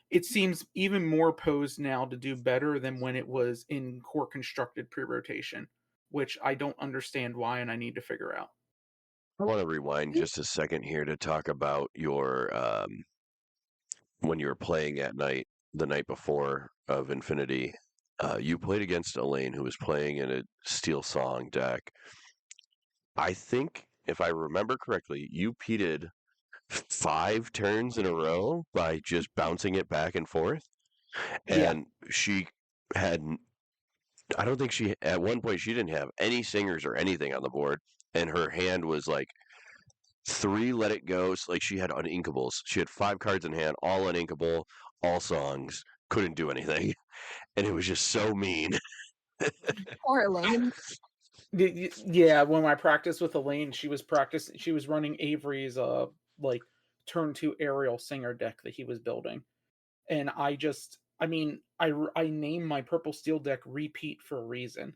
It seems even more posed now to do better than when it was in core constructed pre-rotation, which I don't understand why, and I need to figure out. I want to rewind just a second here to talk about your when you were playing at night, the night before of Infinity. You played against Elaine, who was playing in a Steel Song deck. I think, if I remember correctly, you peated 5 turns in a row by just bouncing it back and forth. Yeah, And she had I don't think at one point she didn't have any singers or anything on the board, and her hand was like three let it goes. Like she had uninkables. She had 5 cards in hand, all uninkable, all songs. Couldn't do anything, and it was just so mean. Poor Elaine. Yeah, when I practiced with Elaine, she was running Avery's like turn 2 aerial singer deck that he was building. And I named my purple steel deck repeat for a reason.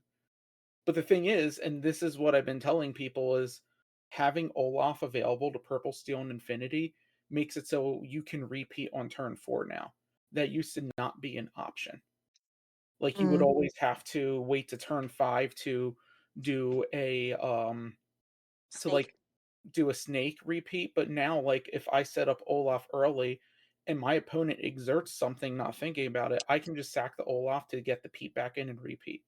But the thing is, and this is what I've been telling people, is having Olaf available to purple steel and infinity makes it so you can repeat on turn 4 now. That used to not be an option. Like you would Mm, always have to wait to turn 5 to do to snake. like do a snake repeat, but now like if I set up Olaf early and my opponent exerts something not thinking about it, I can just sack the Olaf to get the Pete back in and repeat.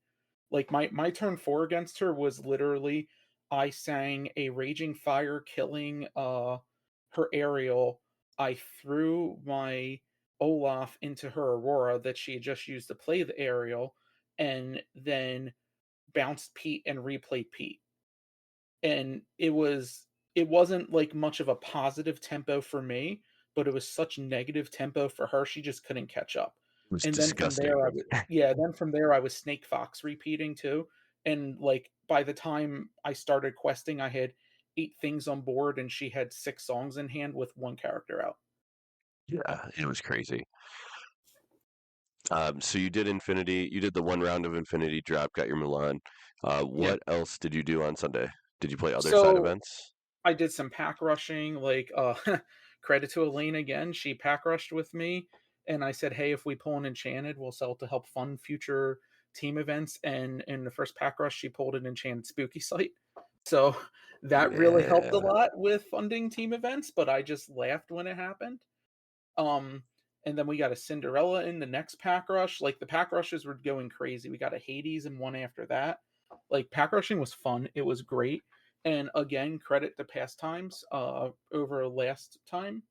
Like my turn 4 against her was literally I sang a raging fire killing her aerial. I threw my Olaf into her Aurora that she had just used to play the aerial, and then bounced Pete and replayed Pete. And it wasn't like much of a positive tempo for me, but it was such negative tempo for her, she just couldn't catch up. It was And then from disgusting. there I was Snake Fox repeating too. And like by the time I started questing, I had 8 things on board and she had 6 songs in hand with 1 character out. Yeah, it was crazy. So you did Infinity. You did the 1 round of Infinity drop. Got your Milan. Yeah. What else did you do on Sunday? Did you play other side So events? I did some pack rushing, like credit to Elaine again. She pack rushed with me and I said, "Hey, if we pull an enchanted, we'll sell it to help fund future team events." And in the first pack rush, she pulled an enchanted spooky site. So that really helped a Yeah. lot with funding team events, but I just laughed when it happened. Um and then we got a Cinderella in the next pack rush. Like the pack rushes were going crazy. We got a Hades in one after that. Like pack rushing was fun. It was great. And again, credit to pastimes over last time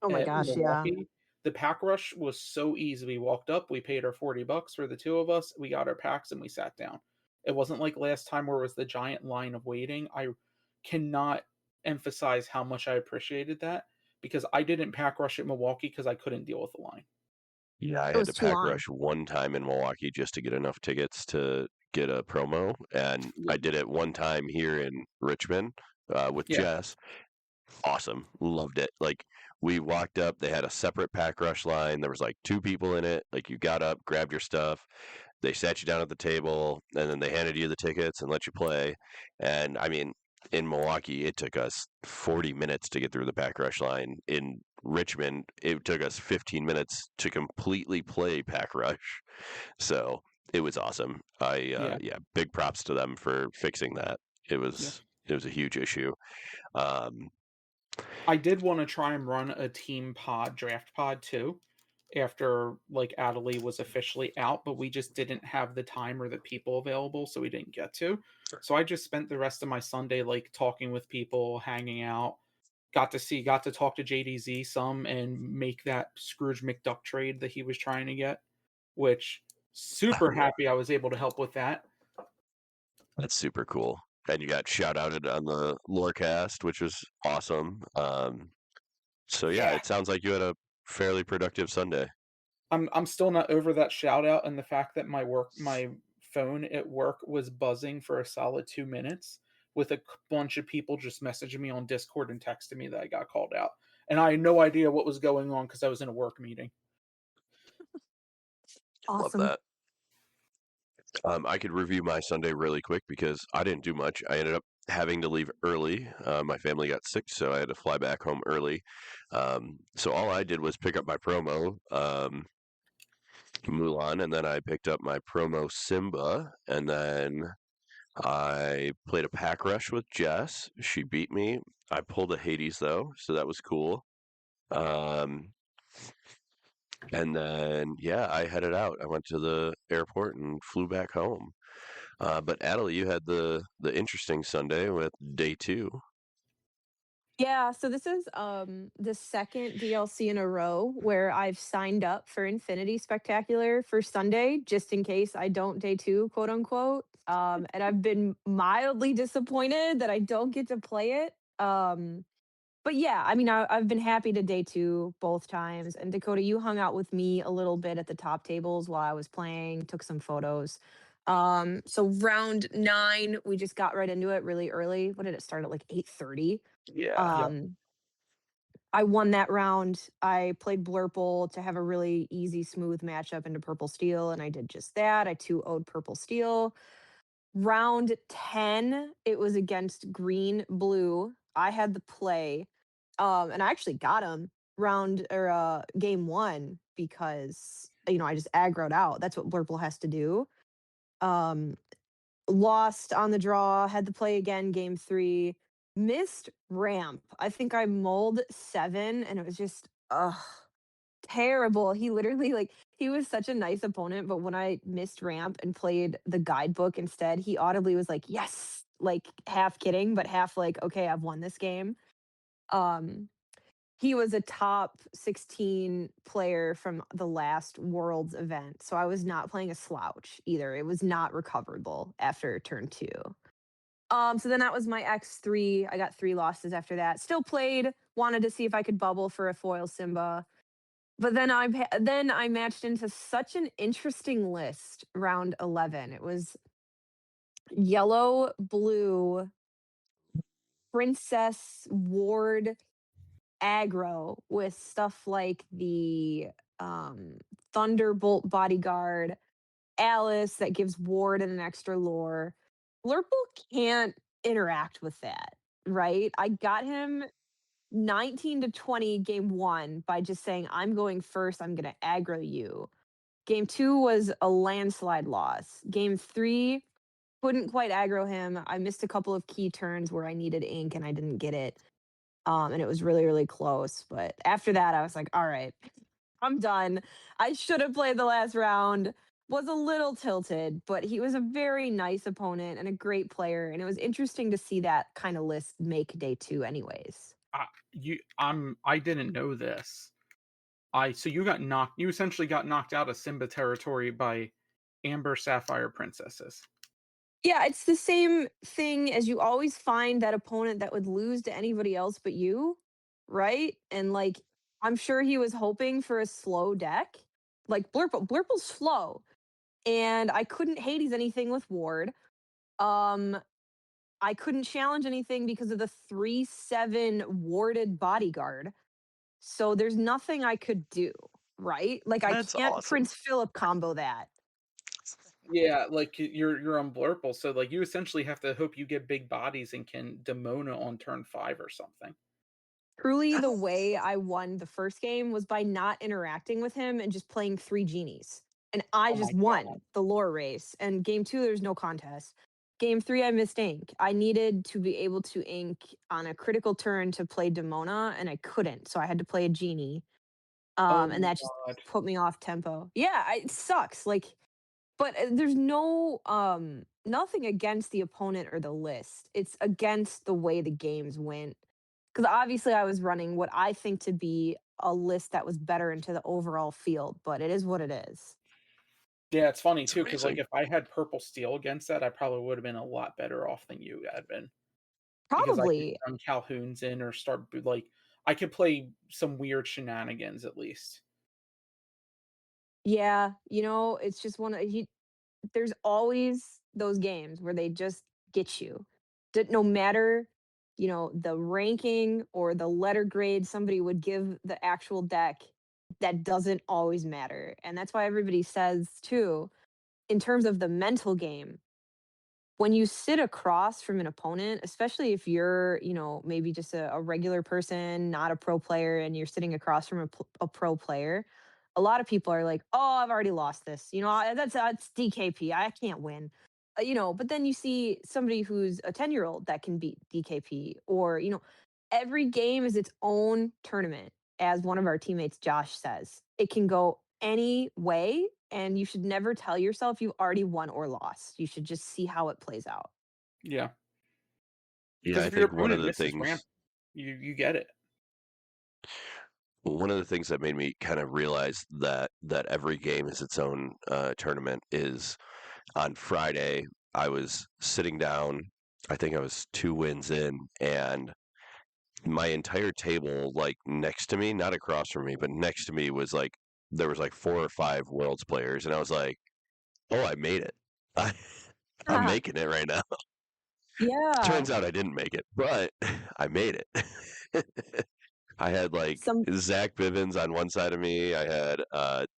Oh my at gosh, yeah. Milwaukee. The pack rush was so easy. We walked up, we paid our $40 for the two of us, we got our packs, and we sat down. It wasn't like last time where it was the giant line of waiting. I cannot emphasize how much I appreciated that because I didn't pack rush at Milwaukee because I couldn't deal with the line. Yeah, I It had was to too pack long. rush one time in Milwaukee just to get enough tickets to get a promo, and Yeah. I did it one time here in Richmond with Yeah. Jess. Awesome, loved it. Like we walked up, they had a separate pack rush line. There was like 2 people in it. Like you got up, grabbed your stuff, they sat you down at the table, and then they handed you the tickets and let you play. And I mean, in Milwaukee, it took us 40 minutes to get through the pack rush line. In Richmond, it took us 15 minutes to completely play pack rush. So it was awesome. Yeah. Yeah, big props to them for fixing that. It Yeah. was it was a huge issue. Um, I did want to try and run a team pod, draft pod too, after like Atalie was officially out, but we just didn't have the time or the people available, so we didn't get to. So I just spent the rest of my Sunday like talking with people, hanging out. Got to talk to JDZ some and make that Scrooge McDuck trade that he was trying to get, which super happy I was able to help with that. that's super cool. And you got shout outed on the Lorecast, which was awesome. So yeah, Yeah. it sounds like you had a fairly productive Sunday. I'm still not over that shout out and the fact that my phone at work was buzzing for a solid 2 minutes with a bunch of people just messaging me on Discord and texting me that I got called out. And I had no idea what was going on because I was in a work meeting. Love Awesome. that. I could review my Sunday really quick because I didn't do much. I ended up having to leave early. My family got sick, so I had to fly back home early. So all I did was pick up my promo, Mulan, and then I picked up my promo Simba, and then I played a pack rush with Jess. She beat me. I pulled a Hades though, so that was cool. Um, and then yeah, I headed out. I went to the airport and flew back home. But Atalie, you had the interesting Sunday with day 2. Yeah, so this is the second DLC in a row where I've signed up for Infinity Spectacular for Sunday just in case I don't day 2, quote unquote. And I've been mildly disappointed that I don't get to play it. But yeah, I mean, I've been happy to day 2 both times. And Dakota, you hung out with me a little bit at the top tables while I was playing, took some photos. So round 9, we just got right into it really early. What did it start at, like 8:30? Yeah. Yep. Um, I won that round. I played Blurple to have a really easy, smooth matchup into Purple Steel, and I did just that. I 2-0'd Purple Steel. Round 10, it was against Green Blue. I had the play, and I actually got him game 1 because, I just aggroed out. That's what Blurple has to do. Um, Lost on the draw, had to play again game 3, missed ramp. I think I mulled 7 and it was just terrible. He literally he was such a nice opponent, but when I missed ramp and played the guidebook instead, he audibly was like, "Yes." Like half kidding, but half like, "Okay, I've won this game." Um he was a top 16 player from the last Worlds event. So I was not playing a slouch either. It was not recoverable after turn 2. So then that was my X3. I got 3 losses after that. Still played, wanted to see if I could bubble for a foil Simba. But then I matched into such an interesting list round 11. It was yellow, blue, princess, ward, aggro with stuff like the Thunderbolt bodyguard, Alice that gives ward and an extra lore. Lurple can't interact with that, right? I got him 19-20 game 1 by just saying, I'm going first, I'm going to aggro you. Game 2 was a landslide loss. Game 3, couldn't quite aggro him. I missed a couple of key turns where I needed ink and I didn't get it. And it was really, really close. But after that, I was like, all right, I'm done. I should have played the last round. Was a little tilted, but he was a very nice opponent and a great player. And it was interesting to see that kind of list make day 2, anyways. I didn't know this. So you essentially got knocked out of Simba territory by Amber Sapphire Princesses. Yeah, it's the same thing as you always find that opponent that would lose to anybody else but you, right? And I'm sure he was hoping for a slow deck. Like Blurple's slow, and I couldn't Hades anything with Ward. Um, I couldn't challenge anything because of the 3/7 warded bodyguard. So there's nothing I could do, right? Like I That's can't awesome. Prince Philip combo that. Yeah, like you're on Blurple, so like you essentially have to hope you get big bodies and can Demona on turn 5 or something. Truly, the That's way I won the first game was by not interacting with him and just playing 3 genies. And I Oh my just god. won the lore race. And game 2, there's no contest. Game 3, I missed ink. I needed to be able to ink on a critical turn to play Demona, and I couldn't. So I had to play a genie. Oh And my that just god. put me off tempo. Yeah, it sucks. But there's nothing against the opponent or the list. It's against the way the games went. Because obviously I was running what I think to be a list that was better into the overall field, but it is what it is. Yeah, it's funny too, because like amazing. if I had Purple Steel against that, I probably would have been a lot better off than you had been. Because I could Probably. run Calhoun's in or I could play some weird shenanigans at least. Yeah, it's just there's always those games where they just get you. No matter, the ranking or the letter grade somebody would give the actual deck, that doesn't always matter. And that's why everybody says too, in terms of the mental game, when you sit across from an opponent, especially if you're, maybe just a regular person, not a pro player, and you're sitting across from a pro player, a lot of people are like, "Oh, I've already lost this. That's DKP. I can't win." But then you see somebody who's a 10-year-old that can beat DKP, or every game is its own tournament, as one of our teammates, Josh, says. It can go any way, and you should never tell yourself you've already won or lost. You should just see how it plays out. Yeah. Yeah, Because I if your think one of opponent the misses ramp, things. You get it. One of the things that made me kind of realize that every game is its own tournament is on Friday. I was sitting down. I think I was 2 wins in, and my entire table, like next to me, not across from me, but next to me, was like there was like 4 or 5 Worlds players, and I was like, "Oh, I made it! I, I'm Ah, making it right now." yeah. Turns out I didn't make it, but I made it. I had like Some Zach Bivens on one side of me. I had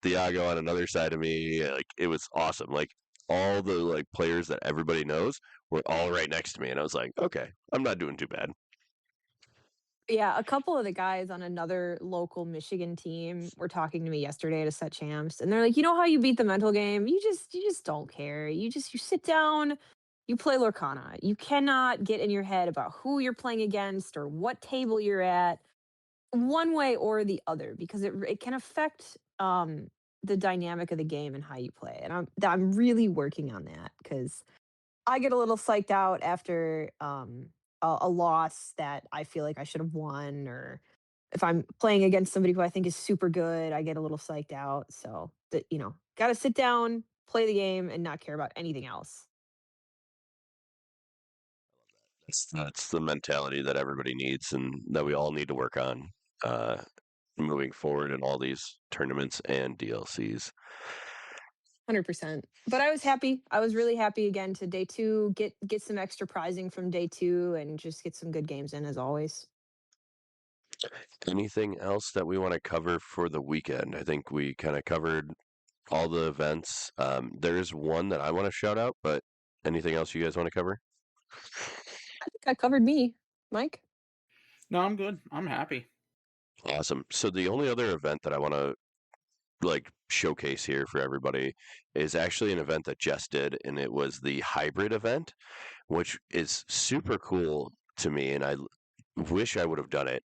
Thiago on another side of me. Like it was awesome. Like all the like players that everybody knows were all right next to me, and I was like, okay, I'm not doing too bad. Yeah, a couple of the guys on another local Michigan team were talking to me yesterday to set champs, and they're like, "You know how you beat the mental game? You just don't care. You sit down, you play Lorcana. You cannot get in your head about who you're playing against or what table you're at, one way or the other, because it can affect the dynamic of the game and how you play. And I'm really working on that because I get a little psyched out after a loss that I feel like I should have won, or if I'm playing against somebody who I think is super good, I get a little psyched out. So that got to sit down, play the game, and not care about anything else. That's the mentality that everybody needs, and that we all need to work on uh, moving forward in all these tournaments and DLCs. 100%. But I was happy. I was really happy again to day two. Get some extra prizing from day two, and just get some good games in as always. Anything else that we want to cover for the weekend? I think we kind of covered all the events. There's one that I want to shout out, but anything else you guys want to cover? I think I covered me, Mike. No, I'm good. I'm happy. Awesome. So the only other event that I want to like showcase here for everybody is actually an event that Jess did, and it was the hybrid event, which is super cool to me, and I wish I would have done it.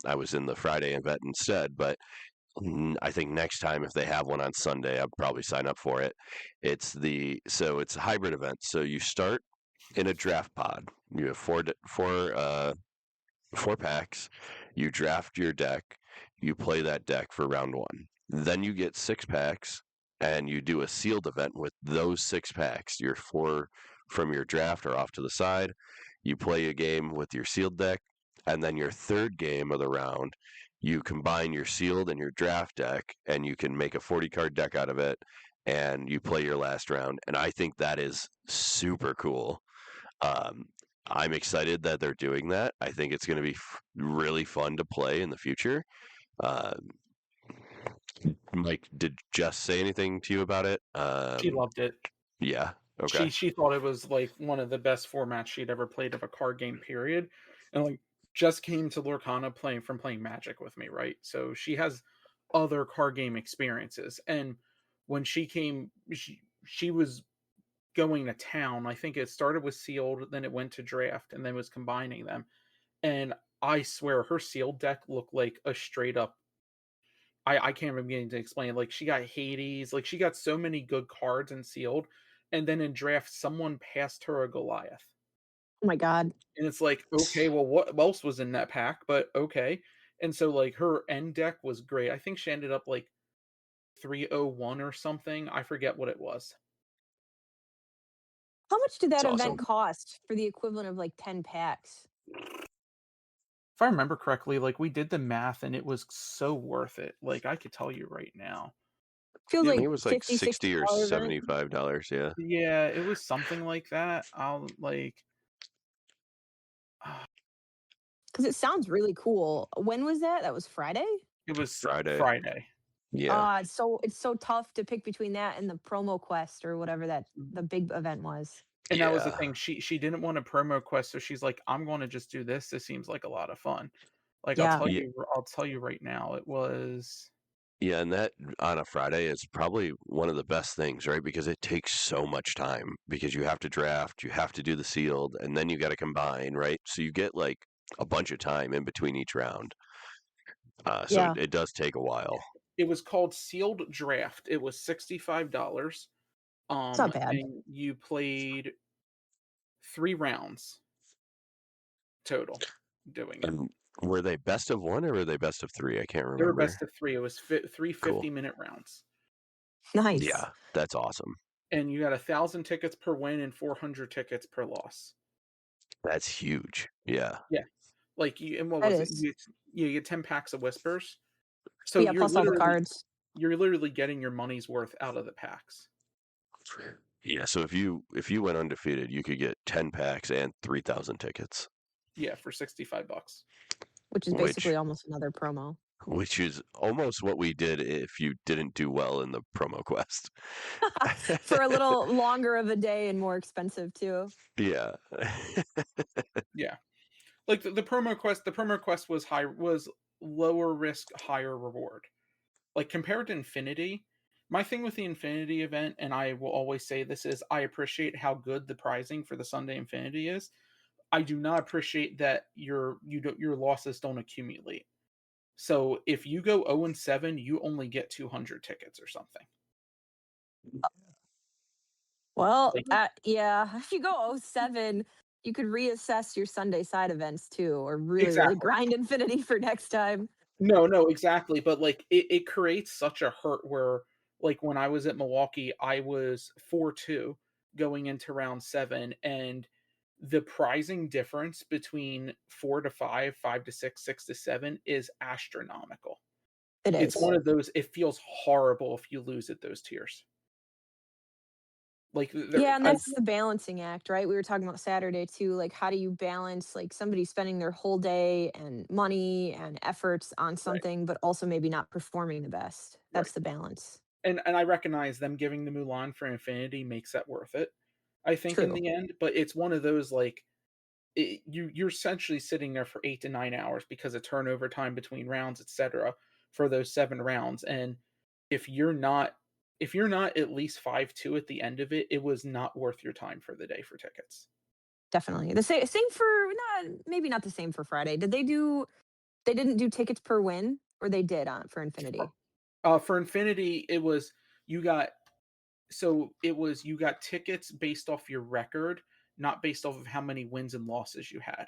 I was in the Friday event instead, but I think next time if they have one on Sunday, I'll probably sign up for it. It's a hybrid event. So you start in a draft pod. You have four packs. You draft your deck. You play that deck for round one. Then you get 6 packs, and you do a sealed event with those 6 packs. Your four from your draft are off to the side. You play a game with your sealed deck, and then your third game of the round, you combine your sealed and your draft deck, and you can make a 40 card deck out of it, and you play your last round. And I think that is super cool. Um, I'm excited that they're doing that. I think it's going to be really fun to play in the future. Uh, Mike, did Jess say anything to you about it? She loved it. Yeah. Okay. She thought it was like one of the best formats she'd ever played of a card game, period. And like just came to Lorcana playing Magic with me, right? So she has other card game experiences. And when she came, she was going to town. I think it started with sealed, then it went to draft, and then was combining them. And I swear her sealed deck looked like a straight up I can't even begin to explain. Like she got Hades, like she got so many good cards in sealed, and then in draft, someone passed her a Goliath. Oh my god. And it's like, okay, well, what else was in that pack? But okay. And so like her end deck was great. I think she ended up like 301 or something. I forget what it was. How much did It's that event awesome. cost for the equivalent of like 10 packs? If I remember correctly, like we did the math and it was so worth it. Like I could tell you right now. Feels It I was think like it was like 50, $60 or $60 event. $75. Yeah. yeah, it was something like that. I'll like Because it sounds really cool. When was that? That was Friday? it was Friday. Friday. Yeah. It's so tough to pick between that and the promo quest or whatever that the big event was. And that was the Yeah. thing. She didn't want a promo quest, so she's like, "I'm going to just do this. This seems like a lot of fun." Like Yeah. Yeah. I'll tell you right now. It was Yeah, and that on a Friday is probably one of the best things, right? Because it takes so much time because you have to draft, you have to do the sealed, and then you got to combine, right? So you get like a bunch of time in between each round. So Yeah. it does take a while. it was called Sealed Draft. It was $65. It's not bad. And you played 3 rounds total doing it. And Were they best of one or were they best of three? I can't They were remember. best of 3. It was 3 Cool. 50-minute rounds. Nice. Yeah, that's awesome. And you got 1,000 tickets per win and 400 tickets per loss. That's huge. Yeah. Yeah. Like, and what That was it? is. You get 10 packs of Whispers. So Yeah, plus all the cards. you're literally getting your money's worth out of the packs. Yeah, so if you went undefeated, you could get 10 packs and 3,000 tickets. Yeah, for $65. Which is basically almost another promo. Which is almost what we did if you didn't do well in the promo quest. For a little longer of a day and more expensive too. Yeah. Yeah. Like the promo quest was lower risk, higher reward. Like compared to Infinity, my thing with the Infinity event, and I will always say this, is I appreciate how good the prizing for the Sunday Infinity is. I do not appreciate that your losses don't accumulate. So if you go 0-7, you only get 200 tickets or something. Well, Like, yeah, if you go 07, you could reassess your Sunday side events too, or really exactly. grind Infinity for next time. No, exactly. But like it creates such a hurt where, like, when I was at Milwaukee, I was 4-2 going into round 7, and the prizing difference between 4-5, 5-6, 6-7 is astronomical. It It's is. one of those, it feels horrible if you lose at those tiers. Like, Yeah, and that's the balancing act, right? We were talking about Saturday too. Like, how do you balance like somebody spending their whole day and money and efforts on something, but also maybe not performing the best? Right. That's the balance. And I recognize them giving the Mulan for Infinity makes that worth it, I think, in True. the end. But it's one of those, like, you're essentially sitting there for 8 to 9 hours because of turnover time between rounds, etc., for those 7 rounds. And if you're not at least 5-2 at the end of it, it was not worth your time for the day for tickets. Definitely. The same for not maybe not the same for Friday. They didn't do tickets per win, or they did on for Infinity? For Infinity, you got you got tickets based off your record, not based off of how many wins and losses you had.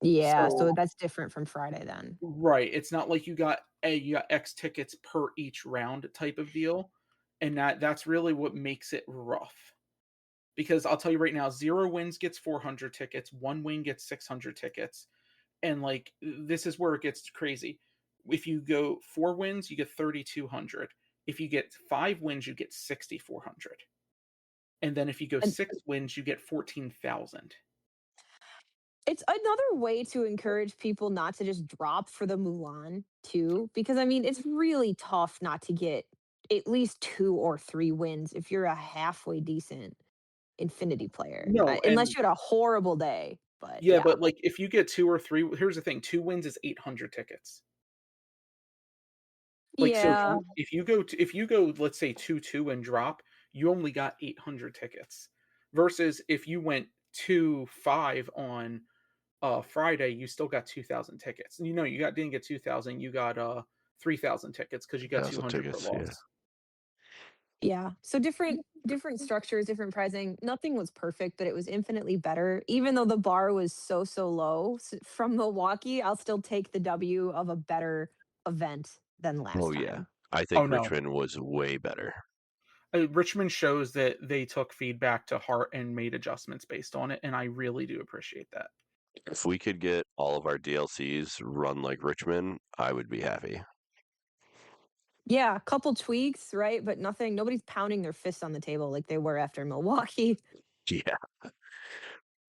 Yeah, So so that's different from Friday then. right, it's not like you got X tickets per each round type of deal, and that's really what makes it rough. Because I'll tell you right now, 0 wins gets 400 tickets, 1 win gets 600 tickets, and like this is where it gets crazy. If you go 4 wins, you get 3,200. If you get 5 wins, you get 6,400. And then if you go And 6 wins, you get 14,000. it's another way to encourage people not to just drop for the Mulan too, because I mean, it's really tough not to get at least 2 or 3 wins if you're a halfway decent Infinity player, No, unless and you had a horrible day, but yeah, yeah. but like if you get 2 or 3, here's the thing, 2 wins is 800 tickets. Like, so Yeah, if you go, let's say 2-2 and drop, you only got 800 tickets. Versus if you went 2-5 on Friday, you still got 2,000 tickets. You know, didn't get 2,000, you got 3,000 tickets because you got 1,000 200 per tickets, yeah. loss. yeah. So different structures, different pricing. Nothing was perfect, but it was infinitely better. Even though the bar was so low from Milwaukee, I'll still take the W of a better event than Oh, last yeah. time. I Oh think no. Richmond was way better. Richmond shows that they took feedback to heart and made adjustments based on it, and I really do appreciate that. If we could get all of our DLCs run like Richmond, I would be happy. Yeah, a couple tweaks, right? But nobody's pounding their fists on the table like they were after Milwaukee. Yeah.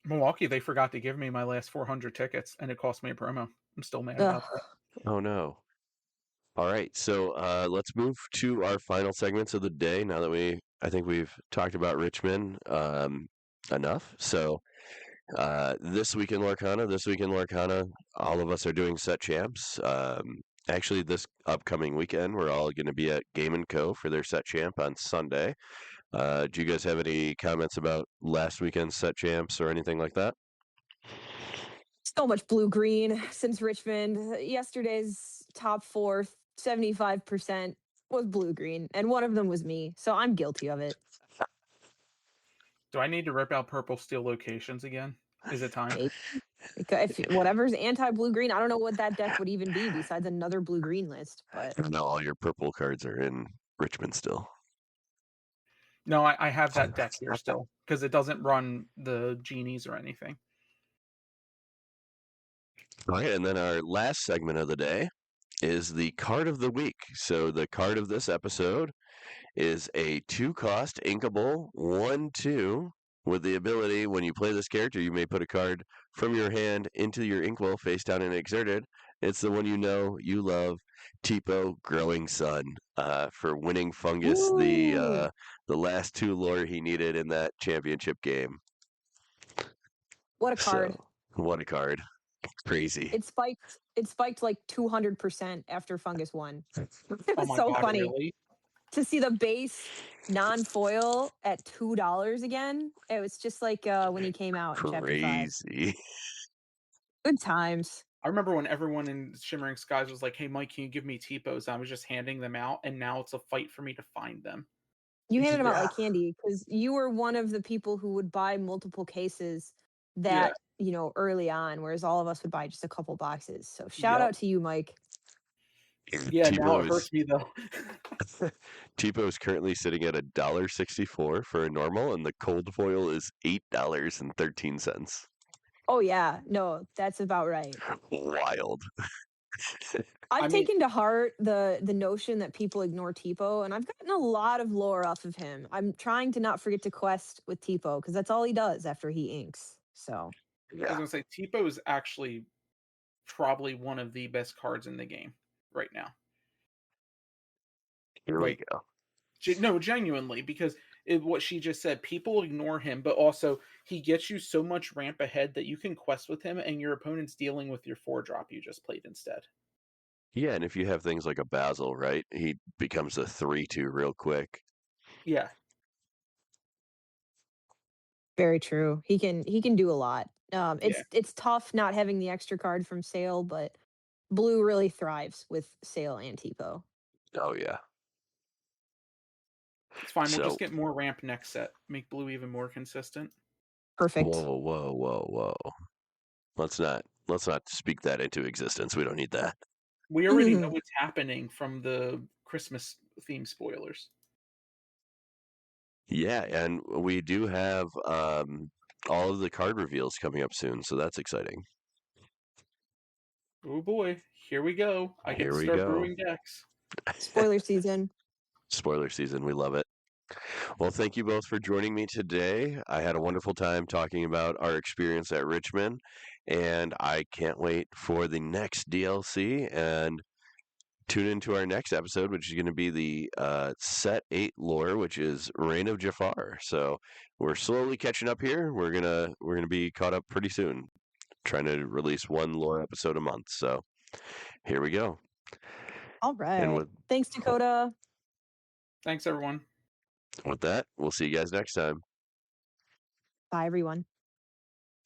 Milwaukee, they forgot to give me my last 400 tickets, and it cost me a promo. I'm still mad Ugh. about that. Oh no. All right, so let's move to our final segments of the day. Now that I think we've talked about Richmond enough. So this week in Lorcana, all of us are doing set champs. Actually, this upcoming weekend, we're all going to be at Game & Co. for their set champ on Sunday. Do you guys have any comments about last weekend's set champs or anything like that? So much blue green since Richmond. Yesterday's top four, 75% was blue green, and one of them was me. So I'm guilty of it. Do I need to rip out purple steel locations again? Is it time? Maybe. If whatever's anti-blue green, I don't know what that deck would even be besides another blue green list. But No, all your purple cards are in Richmond still. No, I have that deck here still because it doesn't run the genies or anything. All right, and then our last segment of the day is the card of the week. So the card of this episode is a 2-cost inkable 1/2 with the ability when you play this character, you may put a card from your hand into your inkwell face down and exerted. It's the one you know, you love, Tipo Growing Sun, for winning Fungus Ooh, the last 2 lore he needed in that championship game. what a So card! what a card! Crazy. It spiked. It spiked like 200% after Fungus won. It Oh was my so god, funny really? to see the base non-foil at $2 again. It was just like when he came out in Chapter 5. Crazy. Good times. I remember when everyone in Shimmering Skies was like, "Hey, Mike, can you give me T-pose?" I was just handing them out, and now it's a fight for me to find them. You handed them out Yeah. like candy because you were one of the people who would buy multiple cases Yeah. that, early on, whereas all of us would buy just a couple boxes. So shout Yep. out to you, Mike. Yeah, now it Tipo is hurts me though. Tipo is currently sitting at $1.64 for a normal, and the cold foil is $8.13. Oh yeah, no, that's about right. Wild. I've I mean, taken to heart the notion that people ignore Tipo, and I've gotten a lot of lore off of him. I'm trying to not forget to quest with Tipo because that's all he does after he inks. So I was Yeah. gonna say Tipo is actually probably one of the best cards in the game right now. Here we Like, go. no, genuinely, because what she just said, people ignore him, but also he gets you so much ramp ahead that you can quest with him, and your opponent's dealing with your 4-drop you just played instead. Yeah, and if you have things like a Basil, right, he becomes a 3/2 real quick. Yeah, very true. He can do a lot. yeah. It's tough not having the extra card from Sale, but Blue really thrives with Sale and Tipo. Oh yeah. It's fine. We'll just So get more ramp next set. Make blue even more consistent. Perfect. whoa. Let's not speak that into existence. We don't need that. We already know what's happening from the Christmas theme spoilers. Yeah, and we do have all of the card reveals coming up soon, so that's exciting. Oh boy, here we go. I get Here to we start go. brewing decks. Spoiler season. Spoiler season, we love it. Well, thank you both for joining me today. I had a wonderful time talking about our experience at Richmond, and I can't wait for the next DLC and tune into our next episode, which is going to be the Set 8 lore, which is Reign of Jafar. So we're slowly catching up here. We're gonna be caught up pretty soon, trying to release one lore episode a month. So here we go. All And right. Thanks, Dakota. Thanks, everyone. with that, we'll see you guys next time. Bye, everyone.